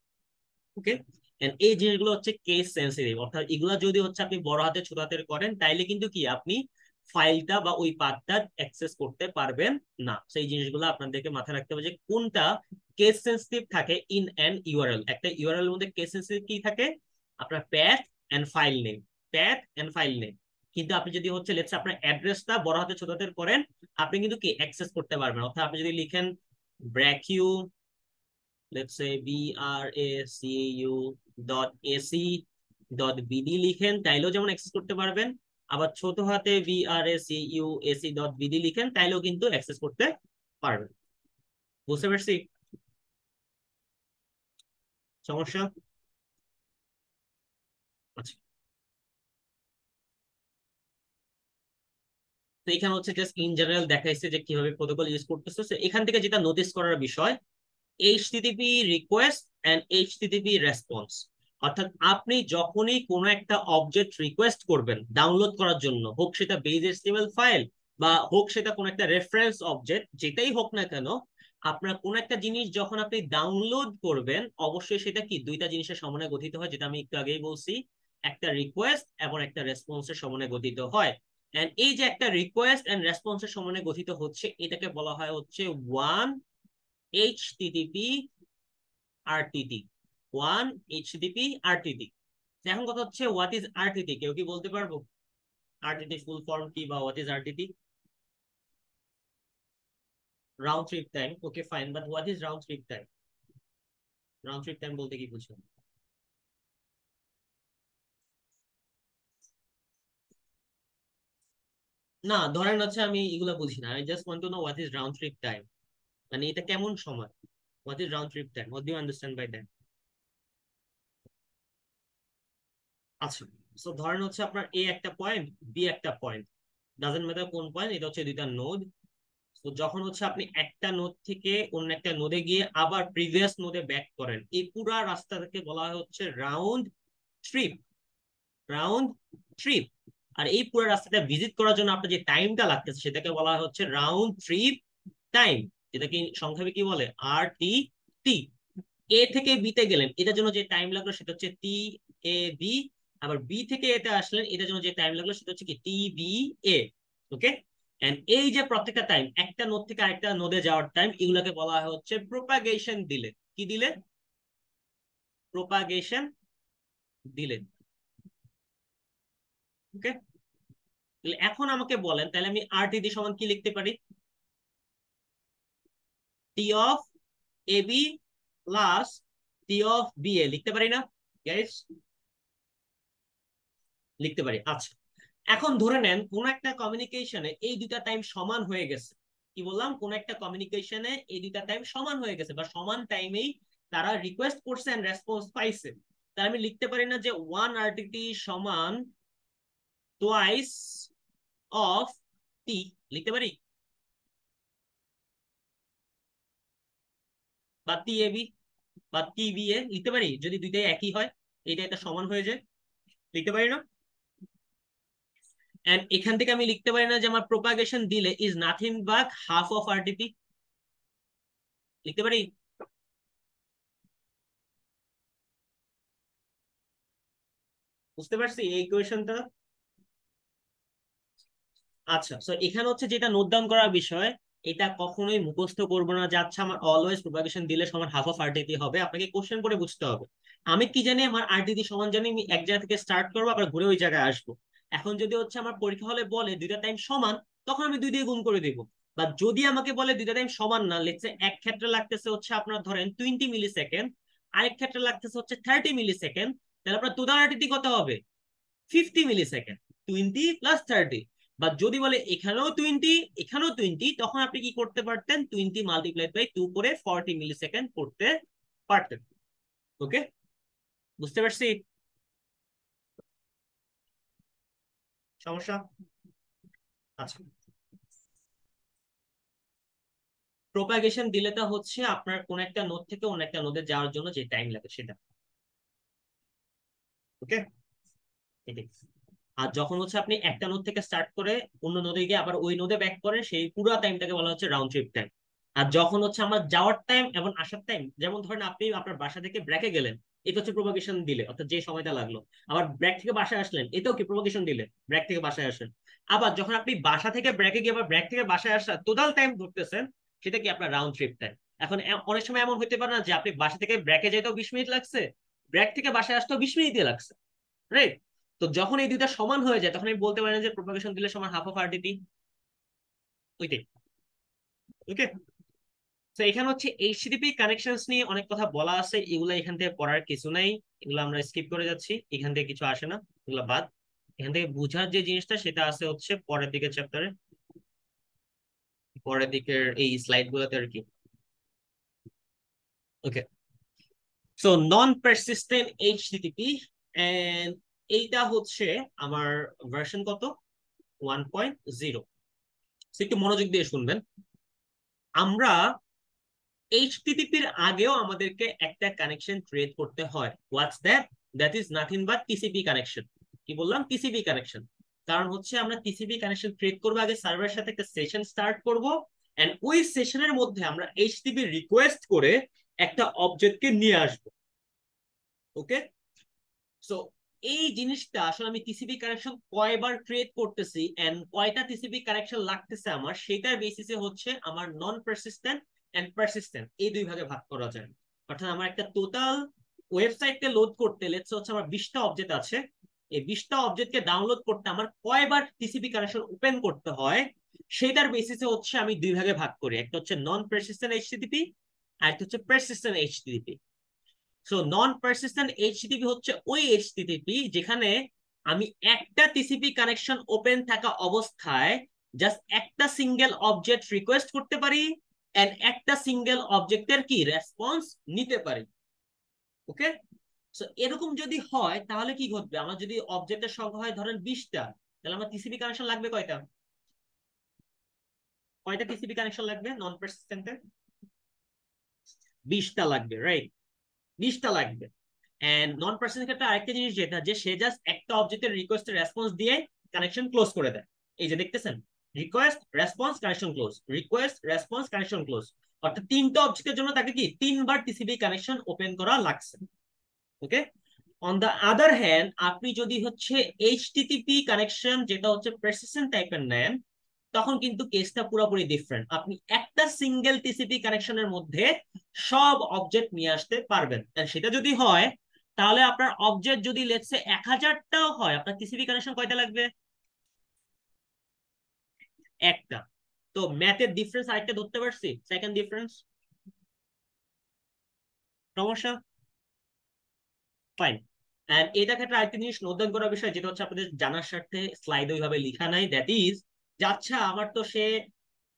ওকে, এন্ড এই জিনিসগুলো হচ্ছে কেস সেন্সিটিভ, অর্থাৎ এগুলো যদি হচ্ছে আপনি বড় হাতে ছোট হাতের করেন তাইলে কিন্তু কি আপনি ফাইলটা বা ওই পাথটা অ্যাক্সেস করতে পারবেন না। সেই জিনিসগুলো আপনাদেরকে মাথায় রাখতে হবে যে কোনটা কেস সেন্সিটিভ থাকে ইন অ্যান ইউআরএল। একটা ইউআরএল এর মধ্যে কেস সেন্সিটিভ কি থাকে, আপনার path and file name, path and file name. কিন্তু আপনি যদি হচ্ছে লেটস আপনার অ্যাড্রেসটা বড় হাতে ছোট হাতের করেন, আপনি কিন্তু কি অ্যাক্সেস করতে পারবেন। অর্থাৎ আপনি যদি লিখেন ব্র্যাকিউ, let's say bracau.ac.bd লিখেন, তাইলেও যেমন অ্যাক্সেস করতে পারবেন, আবার ছোট হাতে bracauac.bd লিখেন, তাইলেও কিন্তু অ্যাক্সেস করতে পারবেন। বুঝতে পারছি সমস্যা? আচ্ছা, তো এখানে হচ্ছে জাস্ট ইন জেনারেল দেখাইছে যে কিভাবে প্রোটোকল ইউজ করতেছে। এখান থেকে যেটা নোটিস করার বিষয়, HTTP request and HTTP response, অর্থাৎ আপনি যখনই কোনো একটা অবজেক্ট রিকোয়েস্ট করবেন ডাউনলোড করার জন্য, হোক সেটা বেজ এইচটিএমএল ফাইল বা হোক সেটা কোনো একটা রেফারেন্স অবজেক্ট, যেটাই হোক না কেন, আপনার কোন একটা জিনিস যখন আপনি ডাউনলোড করবেন অবশ্যই সেটা কি দুইটা জিনিসের সমন্বয়ে গঠিত হয়, যেটা আমি একটু আগেই বলছি, একটা রিকোয়েস্ট এবং একটা রেসপন্সের সমন্বয়ে গঠিত হয়। এন্ড এই যে একটা রিকোয়েস্ট এন্ড রেসপন্সের সমন্বয়ে গঠিত হচ্ছে, এটাকে বলা হয় হচ্ছে one HTTP RTT, one HTTP RTT। এখন কথা হচ্ছে হোয়াট ইজ আরটিটি, কেউ কি বলতে পারবো আরটিটি ফুল ফর্ম কি বা what is RTT? Round trip time, okay fine, but what is round trip time? Round trip time বলতে কি বুঝো? না ধরেন হচ্ছে আমি এগুলো বুঝি না, I just want to know what is round trip time, মানে এটা কেমন সময়? What is round trip time, what do you understand by that? আচ্ছা, সো ধরেন হচ্ছে আপনার এ একটা পয়েন্ট, বি একটা পয়েন্ট, ডাজন্ট ম্যাটার কোন পয়েন্ট, এটা হচ্ছে দুইটা নোড। তো যখন হচ্ছে আপনি একটা নোড থেকে অন্য একটা নোডে গিয়ে আবার প্রিভিয়াস নোডে ব্যাক করেন, এই পুরা রাস্তাটাকে বলা হয় হচ্ছে রাউন্ড ট্রিপ। Round trip. আর এই পুরো রাস্তাটা ভিজিট করার জন্য আপনার যে টাইমটা লাগতেছে সেটাকে বলা হয় হচ্ছে রাউন্ড ট্রিপ টাইম, যেটাকে সংক্ষেপে কি বলে, আর টি টি। এ থেকে বি তে গেলেন, এটার জন্য যে টাইম লাগলো সেটা হচ্ছে টি এ বি। আবার বি থেকে এতে আসলেন, এটার জন্য যে টাইম লাগলো সেটা হচ্ছে কি T B A. Okay. And এই যে প্রত্যেকটা টাইম, একটা নোড থেকে আরেকটা নোডে যাওয়ার টাইম, এগুলোকে বলা হয় হচ্ছে প্রোপাগেশন ডিলে। কি দিলে? Propagation delay. ওকে। এখন আমাকে বলেন তাহলে আমি আর টি ডি সমান কি লিখতে পারি? T of A B plus T of B A লিখতে পারি না গাইস? লিখতে পারি। আচ্ছা, এখন ধরে নেন কোন একটা কমিউনিকেশনে এই দুইটা টাইম সমান হয়ে গেছে। কি বললাম? কোন একটা কমিউনিকেশনে এই দুইটা টাইম সমান হয়ে গেছে বা সমান টাইমেই তারা রিকোয়েস্ট করছে এন্ড রেসপন্স পাইছে। তাহলে আমি লিখতে পারি না যে ওয়ান আরটিটি সমান টোয়াইস অফ টি? লিখতে পারি? বা টি এ বি বা টি বি এ লিখতে পারি যদি দুইটাই একই হয়, এটা এটা সমান হয়ে যায়? লিখতে পারি না? এন্ড এখান থেকে আমি লিখতে পারি না যে আমার প্রোপাগেশন দিলে is nothing but half of RTP? লিখতে পারি? বুঝতে পারছি এই ইকুয়েশনটা? আচ্ছা, সো এখানে হচ্ছে যেটা নোট ডাউন করার বিষয়, এটা কখনোই মুখস্থ করবো না যে আচ্ছা আমার অলওয়েজ প্রোপাগেশন দিলে সমান হাফ অফ আরটিপি হবে। আপনাকে কোশ্চেন করে বুঝতে হবে। আমি কি জানি আমার আরটিপি সমান জানি, আমি এক জায়গা থেকে স্টার্ট করবো আবার ঘুরে ওই জায়গায় আসবো। এখন যদি হচ্ছে আমার পরীক্ষা হলে বলে দুইটা টাইম সমান, তখন আমি দুই দিয়ে গুণ করে দিব। বা যদি আমাকে বলে দুইটা টাইম সমান না, লেটস সে এক ক্ষেত্রে লাগতেছে হচ্ছে আপনার ধরেন 20 মিলি সেকেন্ড, আরেক ক্ষেত্রে লাগতেছে হচ্ছে 30 মিলি সেকেন্ড, তাহলে আপনার টোটাল আরটিপি কত হবে? 50 মিলি সেকেন্ড। 20 প্লাস 30। বা যদি বলে এখানেও 20 এখানেও 20, তখন আপনি কি করতে পারতেন? 20 মাল্টিপ্লাইড বাই 2 করে 40 মিলি সেকেন্ড করতে পারতেন। ওকে, বুঝতে পারছি সমস্যা? আচ্ছা, প্রোপাগেশন ডিলেটা হচ্ছে আপনার কোন একটা নোড থেকে অন্য একটা নোডে যাওয়ার জন্য যে টাইম লাগে সেটা। ওকে, এটাই। আর যখন হচ্ছে আপনি একটা নোড থেকে স্টার্ট করে অন্য নোডে গিয়ে আবার ওই নোডে ব্যাক করেন, সেই পুরো টাইমটাকে বলা হচ্ছে রাউন্ড ট্রিপ টাইম। আর যখন হচ্ছে আমার যাওয়ার টাইম এবং আসার টাইম, যেমন ধরেন আপনি আপনার বাসা থেকে ব্রেকে গেলেন, এটা হচ্ছে প্রোপাগেশন দিলে, অর্থাৎ যে সময়টা লাগলো। আবার ব্রেক থেকে বাসায় আসলেন, এটাও কি প্রোপাগেশন দিলে, ব্রেক থেকে বাসায় আসেন। আবার যখন আপনি বাসা থেকে ব্রেকে গিয়ে আবার ব্রেক থেকে বাসায় আসা টোটাল টাইম ধরতেছেন, সেটা কি আপনার রাউন্ড ট্রিপ টাইম। এখন অনেক সময় এমন হতে পারে না যে আপনি বাসা থেকে ব্রেকে যেতেও 20 মিনিট লাগছে, ব্রেক থেকে বাসায় আসতেও 20 মিনিটই লাগছে, রাইট? তো যখন এই দুইটা সমান হয়ে যায়, তখন আমি বলতে পারি না যে প্রোপাগেশন দিলে সমান হাফ অফ আরটিটি। ওইটাই। ওকে। তো এখানে হচ্ছে এইচটিটিপি কানেকশনস নিয়ে অনেক কথা বলা আছে, এগুলো এখান থেকে পড়ার কিছু নাই, এগুলো আমরা স্কিপ করে যাচ্ছি, এখান থেকে কিছু আসে না, এগুলো বাদ। এখান থেকে বুঝার যে জিনিসটা সেটা আছে হচ্ছে পরের দিকের চ্যাপ্টারে, পরের দিকের এই স্লাইড গুলোতে আর কি। Okay, so non persistent HTTP, and এইটা হচ্ছে আমার ভার্সন কত, 1.0। একটু মনোযোগ দিয়ে শুনবেন। আমরা এইচটিটিপির আগেও আমাদেরকে একটা কানেকশন ক্রিয়েট করতে হয়। What's that? That is nothing but TCP connection. কি বললাম? TCP connection. কারণ হচ্ছে আমরা টিসিপি কানেকশন ক্রিয়েট করবো, আগে সার্ভারের সাথে একটা সেশন স্টার্ট করব, এন্ড ওই সেশনের মধ্যে আমরা এইচটিটিপি রিকোয়েস্ট করে একটা অবজেক্টকে নিয়ে আসবো। ওকে। সো এই জিনিসটা আসলে আমি টিসিপি কানেকশন কয়বার ক্রিয়েট করতেছি এন্ড কয়টা টিসিপি কানেকশন লাগতেছে আমার, সেটার বেসিসে হচ্ছে আমার নন পারসিস্টেন্ট এন্ড পারসিস্টেন্ট এই দুই ভাগে ভাগ করা যায়। অর্থাৎ আমার একটা টোটাল ওয়েবসাইটে লোড করতে লেটস হচ্ছে আমার 20টা অবজেক্ট আছে, এই 20টা অবজেক্টকে ডাউনলোড করতে আমার কয়বার টিসিপি কানেকশন ওপেন করতে হয় সেটার বেসিসে হচ্ছে আমি দুই ভাগে ভাগ করি, একটা হচ্ছে নন পারসিস্টেন্ট এইচটিটিপি আর একটা হচ্ছে persistent HTTP. So non persistent HTTP হচ্ছে ওই এইচটিটিপি যেখানে আমি একটা টিসিপি কানেকশন ওপেন থাকা অবস্থায় জাস্ট একটা সিঙ্গেল অবজেক্ট রিকোয়েস্ট করতে পারি এন্ড একটা সিঙ্গেল অবজেক্টের কি রেসপন্স নিতে পারি। ওকে, সো এরকম যদি হয় তাহলে কি ঘটবে, আমার যদি অবজেক্টের সংখ্যা হয় ধরেন 20টা, তাহলে আমার টিসিপি কানেকশন লাগবে কয়টা, কয়টা টিসিপি কানেকশন লাগবে নন পারসিস্টেন্টে? 20টা লাগবে, রাইট? 20টা লাগবে। এন্ড নন পারসিস্টেন্ট ক্ষেত্রে আরেকটা জিনিস যেটা, যে সে জাস্ট একটা অবজেক্টের রিকোয়েস্টের রেসপন্স দিয়ে কানেকশন ক্লোজ করে দেয়। এই যে দেখতেছেন, request response connection close, request response connection close, অর্থাৎ তিনটা অবজেক্টের জন্য তাকে কি তিনবার টিসিপি কানেকশন ওপেন করা লাগছে। ওকে, অন দা আদার হ্যান্ড আপনি যদি হচ্ছে এইচটিটিপি কানেকশন যেটা হচ্ছে প্রেসিশন টাইপের নেন, তখন কিন্তু কেসটা পুরোপুরি ডিফারেন্ট। আপনি একটা সিঙ্গেল টিসিপি কানেকশনের মধ্যে সব অবজেক্ট নিয়ে আসতে পারবেন। সেটা যদি হয় তাহলে আপনার অবজেক্ট যদি লেটস সে 1000টাও হয়, আপনার টিসিপি কানেকশন কয়টা লাগবে? একটা। তো ম্যাথের ডিফারেন্স আরেকটা ধরতে পারছি, সেকেন্ড ডিফারেন্স। সমস্যা? ফাইন। এন্ড এটা ক্ষেত্রে আরেকটা জিনিস নোট ডাউন করার বিষয় যেটা হচ্ছে আপনাদের জানার স্বার্থে স্লাইড ওইভাবে লেখা নাই, দ্যাট ইজ যে আচ্ছা আমার তো সে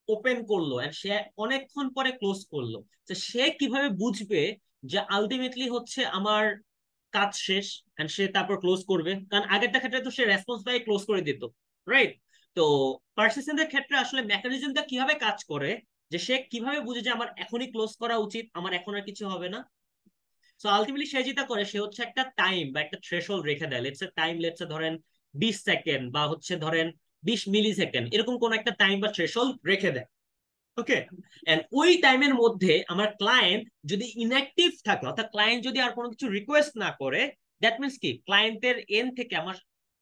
ওপেন করলো এন্ড সে অনেকক্ষণ পরে ক্লোজ করলো, তো সে কিভাবে বুঝবে যে আলটিমেটলি হচ্ছে আমার কাজ শেষ এন্ড সে তারপর ক্লোজ করবে? কারণ আগেরটা ক্ষেত্রে তো সে রেসপন্স পাই ক্লোজ করে দিত, রাইট? তো পার্সিস্টেন্টের ক্ষেত্রে আসলে মেকানিজমটা কিভাবে কাজ করে, যে সে কিভাবে বুঝে যে আমার এখনই ক্লোজ করা উচিত, আমার এখন আর কিছু হবে না? সো আলটিমেটলি সে যেটা করে সে হচ্ছে একটা টাইম বা একটা থ্রেশহোল্ড রেখে দেয়, লেটস টাইম লেটস ধরেন 20 সেকেন্ড বা হচ্ছে ধরেন 20 মিলি সেকেন্ড, এরকম কোন একটা টাইম বা থ্রেশহোল্ড রেখে দেয়। ওকে, এন্ড ওই টাইমের মধ্যে আমার ক্লায়েন্ট যদি ইনঅ্যাক্টিভ থাকে, অর্থাৎ ক্লায়েন্ট যদি আর কোনো কিছু রিকোয়েস্ট না করে, দ্যাট মিনস কি ক্লায়েন্টের এন্ড থেকে আমার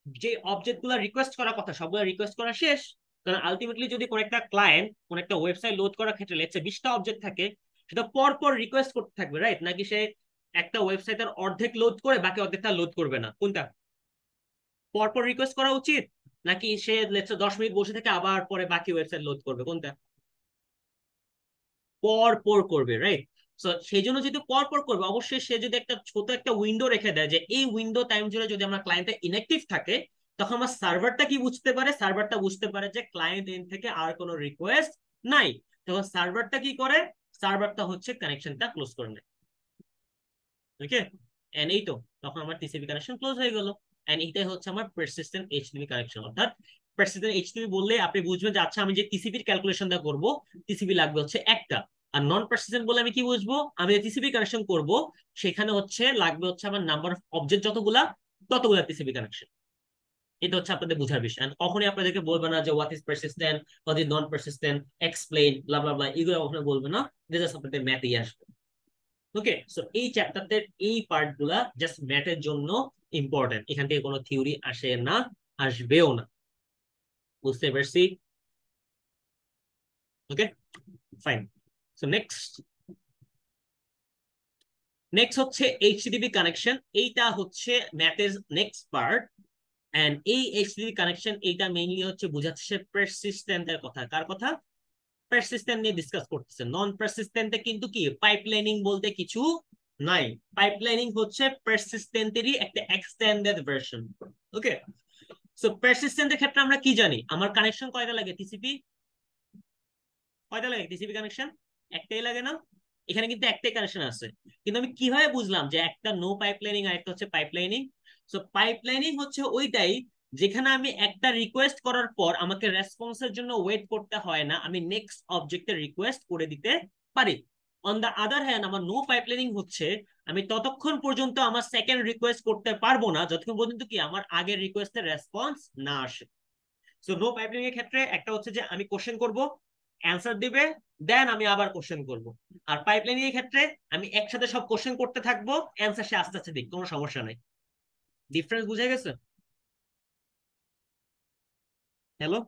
যে অবজেক্ট গুলো রিকোয়েস্ট করার কথা সবগুলো রিকোয়েস্ট করা শেষ। কারণ আলটিমেটলি যদি কোন একটা ক্লায়েন্ট কোন একটা ওয়েবসাইট লোড করার ক্ষেত্রে লেটস 20টা অবজেক্ট থাকে, সেটা পর পর রিকোয়েস্ট করতে থাকবে, রাইট? নাকি সে একটা ওয়েবসাইটের অর্ধেক লোড করে বাকি অর্ধেকটা লোড করবে না, কোনটা? পর পর রিকোয়েস্ট করা উচিত, নাকি সে লেটস 10 মিনিট বসে থেকে আবার পরে বাকি ওয়েবসাইট লোড করবে, কোনটা? পর পর করবে, রাইট? সো সেই জন্য যদি পর পর করবে, অবশ্যই সে যদি একটা ছোট একটা উইন্ডো রেখে দেয় যে এই উইন্ডো টাইম জুড়ে যদি আমার ক্লায়েন্টটা ইনঅ্যাক্টিভ থাকে, তখন আমার সার্ভারটা কি বুঝতে পারে, সার্ভারটা বুঝতে পারে যে ক্লায়েন্ট এন্ড থেকে আর কোনো রিকোয়েস্ট নাই। তখন সার্ভারটা কি করে, সার্ভারটা হচ্ছে কানেকশনটা ক্লোজ করে নেয়। ওকে, এন্ড এই তো তখন আমার টিসিপি কানেকশন ক্লোজ হয়ে গেল। এন্ড এইটাই হচ্ছে আমার পারসিস্টেন্ট এইচটিটিপি কানেকশন। অর্থাৎ পারসিস্টেন্ট এইচটিটিপি বললে আপনি বুঝবেন যে আচ্ছা আমি যে টিসিপির ক্যালকুলেশনটা করব, টিসিপি লাগবে হচ্ছে একটা। আর নন পারসিস্টেন্ট বলে আমি কি বুঝবো, আমি যে টিসিপি কানেকশন করব সেখানে হচ্ছে লাগবে হচ্ছে আমার নাম্বার অফ অবজেক্ট যতগুলা ততগুলা টিসিপি কানেকশন। এটা হচ্ছে আপনাদের বোঝার বিষয়। And কখনই আপনাদেরকে বলবে না যে what is persistent, what is non persistent, explain blah blah blah, এগুলো কখনো বলবে না, এটা জাস্ট আপনাদের ম্যাথেই আসবে। ওকে, সো এই চ্যাপ্টারদের এই পার্ট গুলা জাস্ট ম্যাথের জন্য ইম্পর্টেন্ট, এখান থেকে কোনো থিওরি আসে না, আসবেও না। বুঝতে পারছি? ওকে, ফাইন। সো নেক্সট, নেক্সট হচ্ছে এইচটিটিপি কানেকশন। এইটা হচ্ছে ম্যাথের নেক্সট পার্ট। এন্ড এই এইচটিটিপি কানেকশন এইটা মেইনলি হচ্ছে বোঝাচ্ছে পারসিস্টেন্টের কথা। কার কথা? পারসিস্টেন্ট নিয়ে ডিসকাস করতেছে। নন পারসিস্টেন্টে কিন্তু কি পাইপলাইনিং বলতে কিছু নাই। পাইপলাইনিং হচ্ছে পারসিস্টেন্টেরই একটা এক্সটেন্ডেড ভার্সন। ওকে, সো পারসিস্টেন্টের ক্ষেত্রে আমরা কি জানি, আমার কানেকশন কয়টা লাগে টিসিপি? কয়টা লাগে টিসিপি কানেকশন? একটাই লাগে না? এখানে কিন্তু একটাই কানেকশন আছে, কিন্তু আমি কিভাবে বুঝলাম যে একটা নো পাইপলাইনিং আর একটা হচ্ছে পাইপলাইনিং? সো পাইপলাইনিং হচ্ছে ওইটাই যেখানে আমি একটা রিকোয়েস্ট করার পর আমাকে রেসপন্সের জন্য ওয়েট করতে হয় না, আমি নেক্সট অবজেক্টের রিকোয়েস্ট করে দিতে পারি। অন দা আদার হ্যান্ড আমার নো পাইপলাইনিং হচ্ছে আমি ততক্ষণ পর্যন্ত আমার সেকেন্ড রিকোয়েস্ট করতে পারবো না যতক্ষণ পর্যন্ত কি আমার আগের রিকোয়েস্টের রেসপন্স না আসে। সো নো পাইপলাইনিং এর ক্ষেত্রে একটা হচ্ছে যে আমি কোশ্চেন করব, অ্যান্সার দিবে, দেন আমি আবার কোশ্চেন করব। আর পাইপলাইনিং এর ক্ষেত্রে আমি একসাথে সব কোশ্চেন করতে থাকবো, অ্যান্সার সে আস্তে আস্তে দিক, কোনো সমস্যা নাই। ডিফারেন্স বুঝে গেছে? হ্যালো?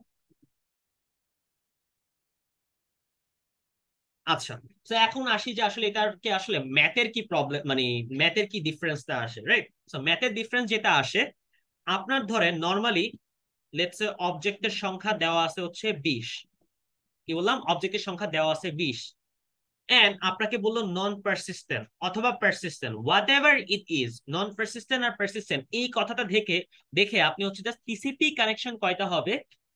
আচ্ছা, তো এখন আসি যে আসলে এটার কি আসলে ম্যাথের কি প্রবলেম, মানে ম্যাথের কি ডিফারেন্সটা আসে, রাইট? সো ম্যাথের ডিফারেন্স যেটা আসে, আপনার ধরেন নর্মালি লেটস সে অবজেক্টের সংখ্যা দেওয়া আছে হচ্ছে 20। কি বললাম? অবজেক্টের সংখ্যা দেওয়া আছে 20, এন্ড আপনাকে বললো নন পারসিস্টেন্ট অথবা persistent, whatever it is, non persistent আর পারসিস্টেন্ট, এই কথাটা দেখে দেখে আপনি হচ্ছে জাস্ট টিসিপি কানেকশন কয়টা হবে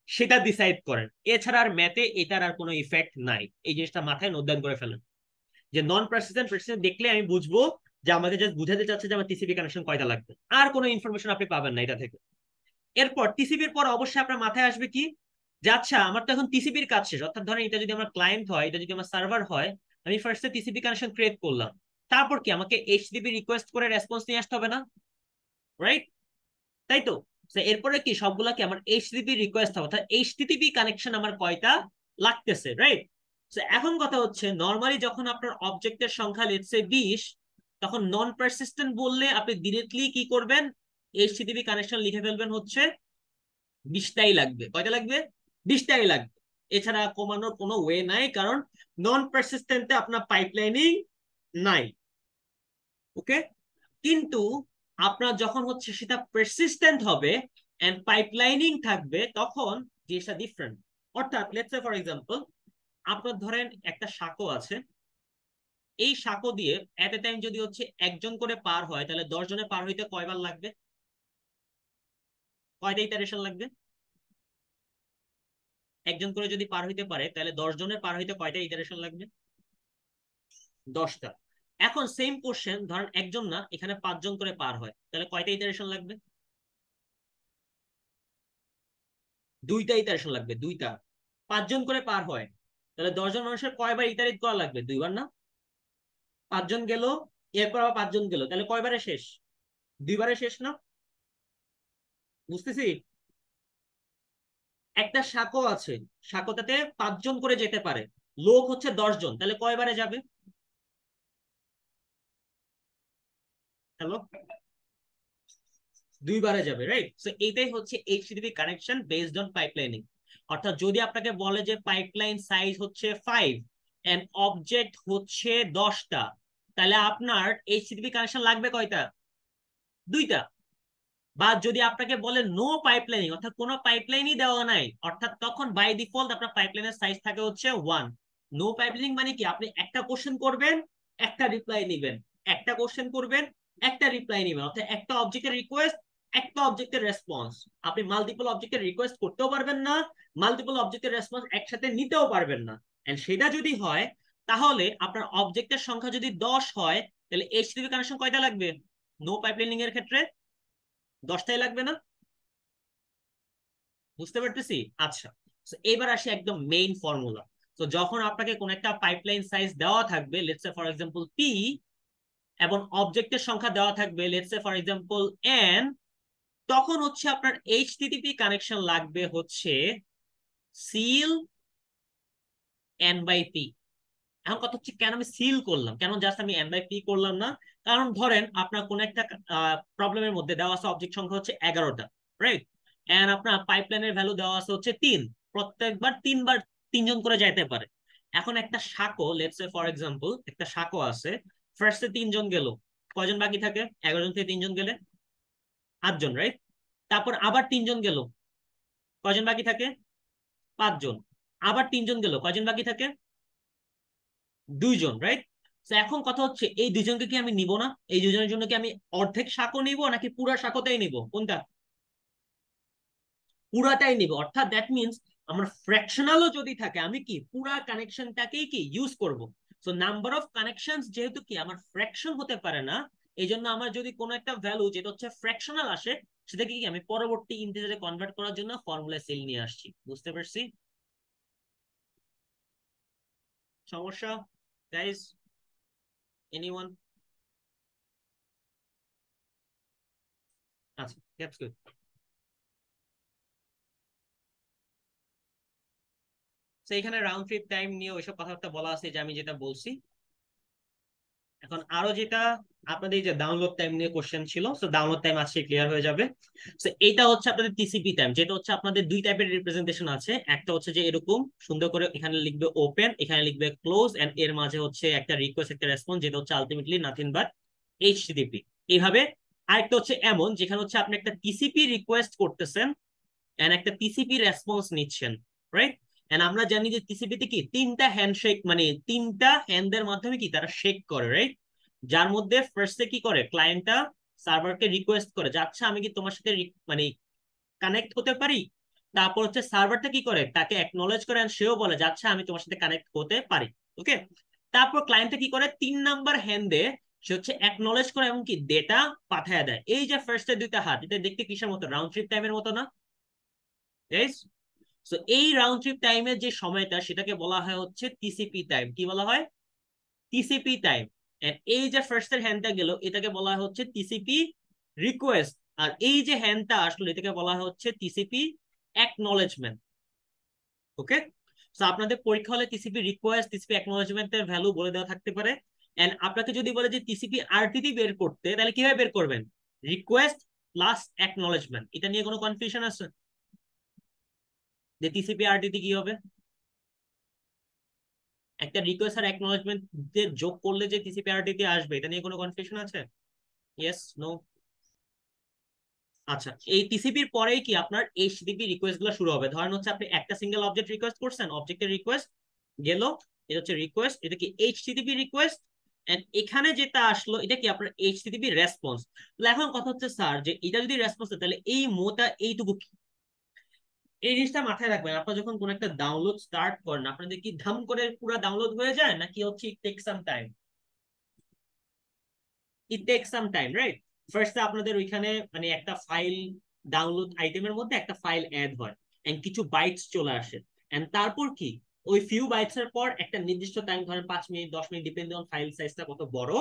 সেটা ডিসাইড করেন। এছাড়া আর ম্যাথে এটার আর কোনো ইফেক্ট নাই, এই জিনিসটা মাথায় নোট ডাউন করে ফেলেন। যে নন পারসিস্টেন্ট পারসিস্টেন্ট দেখলে আমি বুঝবো যে আমাকে জাস্ট বুঝাতে চাচ্ছে যে আমার টিসিপি কানেকশন কয়টা লাগবে, আর কোনো ইনফরমেশন আপনি পাবেন না এটা থেকে। এরপর টিসিপির পর অবশ্যই আপনার মাথায় আসবে কি, যে আচ্ছা আমার তো এখন টিসিপির কাজ শেষ, অর্থাৎ ধরেন এটা যদি আমার ক্লায়েন্ট হয়, এটা যদি আমার সার্ভার হয়, আমি ফার্স্টে টিসিপি কানেকশন ক্রিয়েট করলাম, তারপর কি আমাকে এইচটিটিপি রিকোয়েস্ট করে রেসপন্স নিয়ে আসতে হবে না, রাইট? তাই তো? So, এরপরে কি সবগুলা কি আমার এইচটিটিপি রিকোয়েস্ট হবে, অর্থাৎ এইচটিটিপি কানেকশন আমার কয়টা লাগতেছে, রাইট? এখন কথা হচ্ছে নরমালি যখন আপনার অবজেক্টের সংখ্যা লেটস সে 20, তখন নন পারসিস্টেন্ট বললে আপনি ডিরেক্টলি কি করবেন, এইচটিটিপি কানেকশন লিখে ফেলবেন হচ্ছে 20টাই লাগবে। কয়টা লাগবে? 20টাই লাগবে। এছাড়া কমানোর কোনো ওয়ে নাই, কারণ নন পারসিস্টেন্টে আপনার পাইপলাইনিং নাই। ওকে? কিন্তু আপনার যখন হচ্ছে সেটা পারসিস্টেন্ট হবে এন্ড পাইপলাইনিং থাকবে, তখন জিনিসটা ডিফারেন্ট। অর্থাৎ লেটস সে ফর এক্সাম্পল, আপনার ধরেন একটা সাঁকো আছে, এই সাঁকো দিয়ে এট এ টাইম যদি হচ্ছে একজন করে পার হয়, তাহলে 10 জনে পার হইতে কয়বার লাগবে? কয়টা ইটারেশন লাগবে? একজন করে যদি পার হইতে পারে, তাহলে 10 জনের পার হইতে কয়টা ইটারেশন লাগবে? 10টা। এখন সেম কোশ্চেন, ধরেন একজন না, এখানে 5জন করে পার হয়, তাহলে কয়টা ইটারেশন লাগবে? 2টা ইটারেশন লাগবে, 2টা। 5জন করে পার হয়, তাহলে 10জন মানুষের কয়বার ইটারেট করা লাগবে? 2বার না? 5জন গেল, এরপর আবার 5জন গেল, তাহলে কয়বারে শেষ? 2বারে শেষ না? বুঝতেছি? একটা সাঁকো আছে, সাঁকোটাতে 5জন করে যেতে পারে, লোক হচ্ছে 10জন, তাহলে কয়বারে যাবে? হ্যালো? 2বারে যাবে, রাইট? সো এইটাই হচ্ছে HTTP connection based on pipelining. অর্থাৎ যদি আপনাকে বলে যে পাইপলাইন সাইজ হচ্ছে 5 এন্ড অবজেক্ট হচ্ছে 10টা, তাহলে আপনার এইচটিটিপি কানেকশন লাগবে কয়টা? 2টা। বা যদি আপনাকে বলে নো পাইপলাইনিং, অর্থাৎ কোনো পাইপলাইনই দেওয়া নাই, অর্থাৎ তখন বাই ডিফল্ট আপনার পাইপলাইনের সাইজ থাকে হচ্ছে 1। নো পাইপলাইনিং মানে কি, আপনি একটা কোশ্চেন করবেন, একটা রিপ্লাই নেবেন, একটা কোশ্চেন করবেন, একটা রিপ্লাই নেবেন, অর্থাৎ একটা অবজেক্টের রিকোয়েস্ট, একটা অবজেক্টের রেসপন্স। আপনি মাল্টিপল অবজেক্টের রিকোয়েস্ট করতেও পারবেন না, মাল্টিপল অবজেক্টের রেসপন্স একসাথে নিতেও পারবেন না। এন্ড সেটা যদি হয়, তাহলে আপনার অবজেক্টের সংখ্যা যদি 10 হয়, তাহলে এইচটিটিপি কানেকশন কয়টা লাগবে নো পাইপলাইনিং এর ক্ষেত্রে? 10টাই লাগবে না? বুঝতে পারতেছি? আচ্ছা, তো এবার আসি একদম মেইন ফর্মুলা। তো যখন আপনাকে কোন একটা পাইপলাইন সাইজ দেওয়া থাকবে, let's say for example P, এবং অবজেক্টের সংখ্যা দেওয়া থাকবে let's say for example N, তখন হচ্ছে আপনার এইচটিটিপি কানেকশন লাগবে হচ্ছে সিল এন বাই পি। এখন কথা হচ্ছে কেন আমি সিল করলাম, কেন জাস্ট আমি এন বাই পি করলাম না? কারণ ধরেন আপনার কোন একটা প্রবলেমের মধ্যে দেওয়া আছে অবজেক্ট সংখ্যা হচ্ছে 11টা, রাইট? এন্ড আপনার পাইপলাইনের ভ্যালু দেওয়া আছে হচ্ছে 3, প্রত্যেকবার 3বার 3জন করে যাইতে পারে। এখন একটা সাঁকো, লেটস সে ফর এক্সাম্পল একটা সাঁকো আছে, ফার্স্টে 3জন গেল, কয়জন বাকি থাকে? 11জন থেকে 3জন গেলে 8জন, রাইট? তারপর আবার 3জন গেল, কয়জন বাকি থাকে? 5জন। আবার 3জন গেল, কয়জন বাকি থাকে? 2জন, রাইট? তো এখন কথা হচ্ছে এই 2জনকে কি আমি নিব না? এই 2জনের জন্য কি আমি অর্ধেক শাকও নিব, নাকি পুরা শাকটাই নিব? কোনটা? পুরাটাই নিব। অর্থাৎ দ্যাট মিনস আমার ফ্র্যাকশনালও যদি থাকে, আমি কি পুরা কানেকশনটাকেই কি ইউজ করব। সো নাম্বার অফ কানেকশনস যেহেতু কি আমার ফ্র্যাকশন হতে পারে না, এই জন্য আমার যদি কোনো একটা ভ্যালু যেটা হচ্ছে ফ্র্যাকশনাল আসে, সেটাকে কি আমি পরবর্তী ইন্টিজারে কনভার্ট করার জন্য ফর্মুলা সেল নিয়ে আসছি। বুঝতে পারছি? সমস্যা গাইস? এনিওয়ান? আচ্ছা, দ্যাটস গুড। তো এখানে রাউন্ড ট্রিপ টাইম নিয়ে ওইসব কথাবার্তা বলা আছে, যে আমি যেটা বলছি। এখন আরো যেটা আপনাদের এই যে ডাউনলোড টাইম নিয়ে কোশ্চেন ছিল, তো ডাউনলোড টাইম আজকে ক্লিয়ার হয়ে যাবে। তো এইটা হচ্ছে আপনাদের টিসিপি টাইম, যেটা হচ্ছে আপনাদের দুই টাইপের রিপ্রেজেন্টেশন আছে। একটা হচ্ছে যে এরকম সুন্দর করে এখানে লিখবে ওপেন, এখানে লিখবে ক্লোজ, এন্ড এর মাঝে হচ্ছে একটা রিকোয়েস্ট একটা রেসপন্স, যেটা হচ্ছে আলটিমেটলি নাথিং বাট এইচটিটিপি এইভাবে। আরেকটা হচ্ছে এমন, যেখানে হচ্ছে আপনি একটা টিসিপি রিকোয়েস্ট করতেছেন এন্ড একটা টিসিপি রেসপন্স নিচ্ছেন, রাইট? এন্ড আমরা জানি যে টিসিপিতে কি তিনটা হ্যান্ডশেক, মানে তিনটা হ্যান্ডের মাধ্যমে কি তারা শেক করে, রাইট? যার মধ্যে ফার্স্টে কি করে, ক্লায়েন্টটা সার্ভারকে রিকোয়েস্ট করে যে আচ্ছা আমি কি তোমার সাথে মানে কানেক্ট হতে পারি। তারপর হচ্ছে সার্ভারটা কি করে, তাকে অ্যাকনলেজ করে and সেও বলে যে আচ্ছা আমি তোমার সাথে কানেক্ট হতে পারি। ওকে, তারপর ক্লায়েন্টটা কি করে, 3 নাম্বার হ্যান্ডে সে হচ্ছে অ্যাকনলেজ করে এবং কি ডেটা পাঠায় দেয়। এই যে ফার্স্টে দুইটা হাত, এটা দেখতে কিসের মতো, রাউন্ড ট্রিপ টাইমের মতো না? সো এই রাউন্ড ট্রিপ টাইমের যে সময়টা, সেটাকে বলা হয় হচ্ছে টিসিপি টাইম। কি বলা হয়? TCP time. এন্ড এই যে ফার্স্ট এর হ্যান্ডটা গেল, এটাকে বলা হয় হচ্ছে টিসিপি রিকোয়েস্ট। আর এই যে হ্যান্ডটা আসলো, এটাকে বলা হয় হচ্ছে টিসিপি অ্যাকনলেজমেন্ট। ওকে, সো আপনাদের পরীক্ষা হলে টিসিপি রিকোয়েস্ট টিসিপি অ্যাকনলেজমেন্টের ভ্যালু বলে দেওয়া থাকতে পারে। এন্ড আপনাকে যদি বলে যে টিসিপি আরটিটি বের করতে, তাহলে কিভাবে বের করবেন? Request plus acknowledgement. এটা নিয়ে কোনো কনফিউশন আছে যে টিসিপি আরটিটি কি হবে? একটা রিকোয়েস্ট আর অ্যাকনলেজমেন্ট যে যোগ করলে যে টিসিপিআরটি তে আসবে, এটা নিয়ে কোনো কনফিউশন আছে? Yes, no? আচ্ছা, এই টিসিপির পরেই কি আপনার এইচটিটিপি রিকোয়েস্ট গুলো শুরু হবে। ধরেন হচ্ছে আপনি একটা সিঙ্গেল অবজেক্ট রিকোয়েস্ট করছেন, অবজেক্টের রিকোয়েস্ট গেল, এটা হচ্ছে রিকোয়েস্ট, এটা কি এইচটিটিপি রিকোয়েস্ট। এন্ড এখানে যেটা আসলো, এটা কি আপনার এইচটিটিপি রেসপন্স। তাহলে এখন কথা হচ্ছে স্যার, যে এটা যদি রেসপন্স, তাহলে এই মোটা এইটুকু কি? এই জিনিসটা মাথায় রাখবেন। আপনার যখন কোন একটা ডাউনলোড স্টার্ট করেন, আপনাদের কি ধাম করে পুরো ডাউনলোড হয়ে যায়, নাকি হচ্ছে it take some time? It take some time, right? ফার্স্টে আপনাদের ওইখানে মানে একটা ফাইল, ডাউনলোড আইটেমের মধ্যে একটা ফাইল অ্যাড হয় এন্ড কিছু বাইটস চলে আসে। এন্ড তারপর কি, ওই ফিউ বাইটস এর পর একটা নির্দিষ্ট টাইম, ধরেন 5 minute 10 minute, depending on file সাইজটা কত বড়,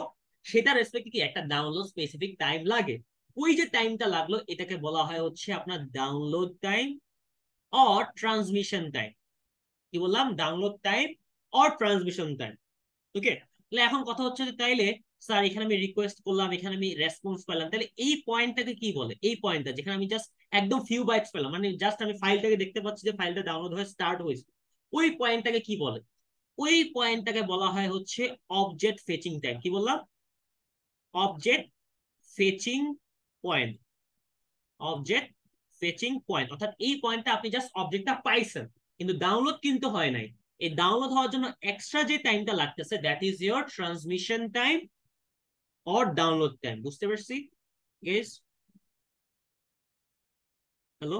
সেটা রেসপেক্টে কি একটা ডাউনলোড স্পেসিফিক টাইম লাগে। ওই যে টাইমটা লাগলো, এটাকে বলা হয় হচ্ছে আপনার download time or transmission time. কি বললাম? Download time or transmission time. Okay, তাহলে এখন কথা হচ্ছে যে তাইলে স্যার এখানে আমি রিকোয়েস্ট করলাম, এখানে আমি রেসপন্স পেলাম, তাহলে এই পয়েন্টটাকে কি বলে? এই পয়েন্টটা যেখানে আমি জাস্ট একদম ফিউ বাইটস পেলাম, মানে জাস্ট আমি ফাইলটাকে দেখতে পাচ্ছি যে ফাইলটা ডাউনলোড হয়ে স্টার্ট হয়েছে, ওই পয়েন্টটাকে কি বলে? ওই পয়েন্টটাকে বলা হয় হচ্ছে অবজেক্ট ফেচিং টাইম। কি বললাম? Object fetching point. Object fetching point, অর্থাৎ এই পয়েন্টটা আপনি জাস্ট অবজেক্টটা পাইছেন, কিন্তু ডাউনলোড কিন্তু হয় নাই। এই ডাউনলোড হওয়ার জন্য এক্সট্রা যে টাইমটা লাগতেছে, that is your transmission time or download time. বুঝতে পারছি গেস? হ্যালো?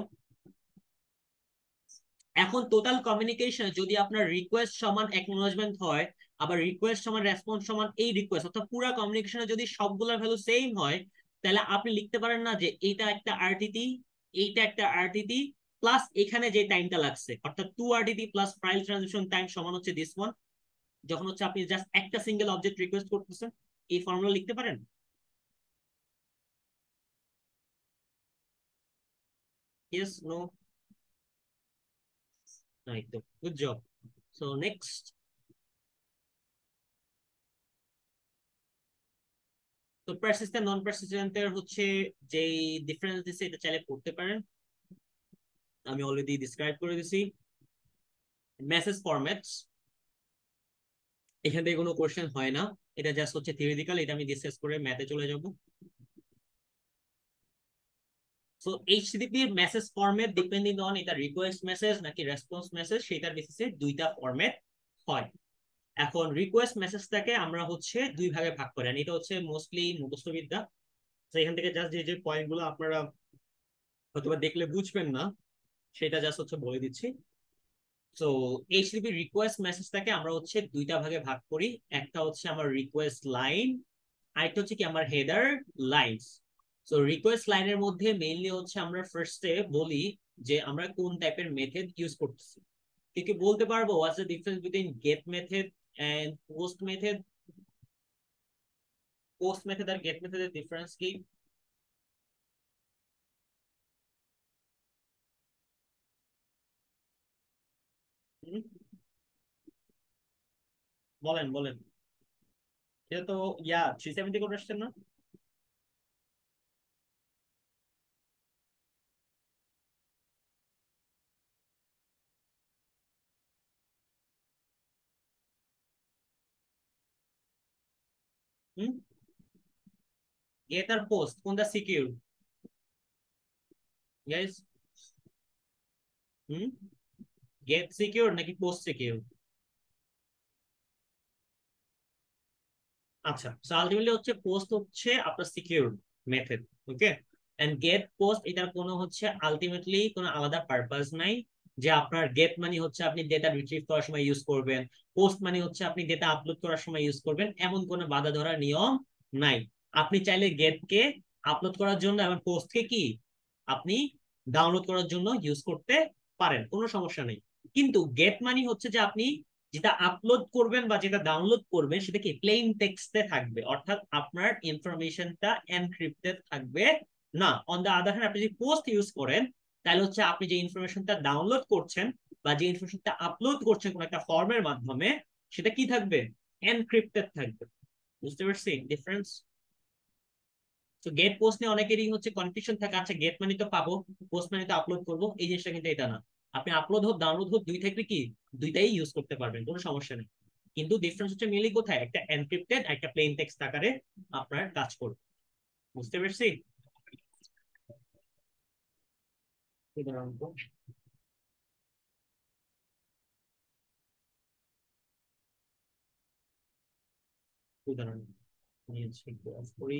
এখন টোটাল কমিউনিকেশন যদি আপনার রিকোয়েস্ট সমান অ্যাকনলেজমেন্ট হয়, আবার রিকোয়েস্ট সমান রেসপন্স সমান এই রিকোয়েস্ট, অর্থাৎ পুরো কমিউনিকেশনে যদি সবগুলোর ভ্যালু সেম হয়, তাহলে আপনি লিখতে পারেন না যে এইটা একটা আরটিটি, এইটা একটা আরটিটি, প্লাস এখানে যে টাইমটা লাগছে, অর্থাৎ 2 RTT plus file transition time সমান হচ্ছে দিস ওয়ান। যখন হচ্ছে আপনি জাস্ট একটা সিঙ্গেল অবজেক্ট রিকোয়েস্ট করতেছেন, এই ফর্মুলা লিখতে পারেন? Yes, no? একদম গুড জব। সো নেক্সট, তো পারসিস্টেন্ট নন পারসিস্টেন্টের হচ্ছে যে ডিফারেন্স দিছে, এটা চাইলে পড়তে পারেন, আমি অলরেডি ডিসক্রাইব করে দিছি। মেসেজ ফরম্যাটস, এখান থেকে কোনো কোশ্চেন হয় না, এটা জাস্ট হচ্ছে থিওরিটিক্যাল, এটা আমি ডিসকাস করে ম্যাথে চলে যাব। সো এইচটিটিপি এর মেসেজ ফরম্যাট ডিপেন্ডিং অন এটা রিকোয়েস্ট মেসেজ নাকি রেসপন্স মেসেজ, সেটার বেসিসে দুইটা ফরম্যাট হয়। এখন রিকোয়েস্ট মেসেজটাকে আমরা হচ্ছে দুই ভাগে ভাগ করি, এটা হচ্ছে মোস্টলি মুখস্থ বিদ্যা। তো এখান থেকে জাস্ট যে যে পয়েন্ট গুলো আপনারা হয়তো দেখলে বুঝবেন না, সেটা জাস্ট হচ্ছে বলে দিচ্ছি। তো এইচটিটিপি রিকোয়েস্ট মেসেজটাকে আমরা হচ্ছে দুইটা ভাগে ভাগ করি। একটা হচ্ছে আমার রিকোয়েস্ট লাইন, আরেকটা হচ্ছে কি আমার হেডার লাইনস। সো রিকোয়েস্ট লাইনের মধ্যে মেইনলি হচ্ছে আমরা ফার্স্টে বলি যে আমরা কোন টাইপের মেথড ইউজ করতেছি। তুই কি বলতে পারবো what's the difference between get method and post method? Post method আর গেট মেথডের ডিফারেন্স কি? হুম, বলেন বলেন। এটা তো 370 কোড আসছে না? হুম, গেট আর পোস্ট কোনটা secure guys? Hmm, get secure নাকি পোস্ট সিকিউর? আচ্ছা, সো আলটিমেটলি হচ্ছে পোস্ট হচ্ছে আপনার secure method. Okay, and get post এটার কোনো হচ্ছে আলটিমেটলি কোনো আলাদা পারপাস নাই। যে আপনার গেট মানে হচ্ছে আপনি ডেটা রিট্রিভ করার সময় ইউজ করবেন, পোস্ট মানে হচ্ছে আপনি ডেটা আপলোড করার সময় ইউজ করবেন, এমন কোনো বাধা ধরার নিয়ম নাই। আপনি চাইলে গেটকে আপলোড করার জন্য এবং পোস্টকে কি আপনি ডাউনলোড করার জন্য ইউজ করতে পারেন, কোনো সমস্যা নেই। কিন্তু গেট মানে হচ্ছে যে আপনি যেটা আপলোড করবেন বা যেটা ডাউনলোড করবেন সেটা কি প্লেন টেক্সটে থাকবে, অর্থাৎ আপনার ইনফরমেশনটা এনক্রিপ্টেড থাকবে না। অন দা আদার হ্যান্ড আপনি যদি পোস্ট ইউজ করেন, তাহলে হচ্ছে আপনি যে ইনফরমেশনটা ডাউনলোড করছেন বা যে ইনফরমেশনটা আপলোড করছেন কোনো একটা ফর্মের মাধ্যমে, সেটা কি থাকবে? এনক্রিপ্টেড থাকবে। বুঝতে পারছি ডিফারেন্স? তো গেট পোস্ট নিয়ে অনেকেরই হচ্ছে কনফিউশন থাকে, আচ্ছা গেট মানে তো পাবো, পোস্ট মানে তো আপলোড করবো, এই জিনিসটা কিন্তু এটা না। আপনি আপলোড হোক ডাউনলোড হোক দুই থেকে কি দুইটাই ইউজ করতে পারবেন, কোনো সমস্যা নেই। কিন্তু ডিফারেন্স হচ্ছে মেনলি কোথায়, একটা এনক্রিপ্টেড একটা প্লেন টেক্সট আকারে আপনার কাজ করবে। বুঝতে পারছি? উদাহরণ তো, উদাহরণ নিয়েছি, করি।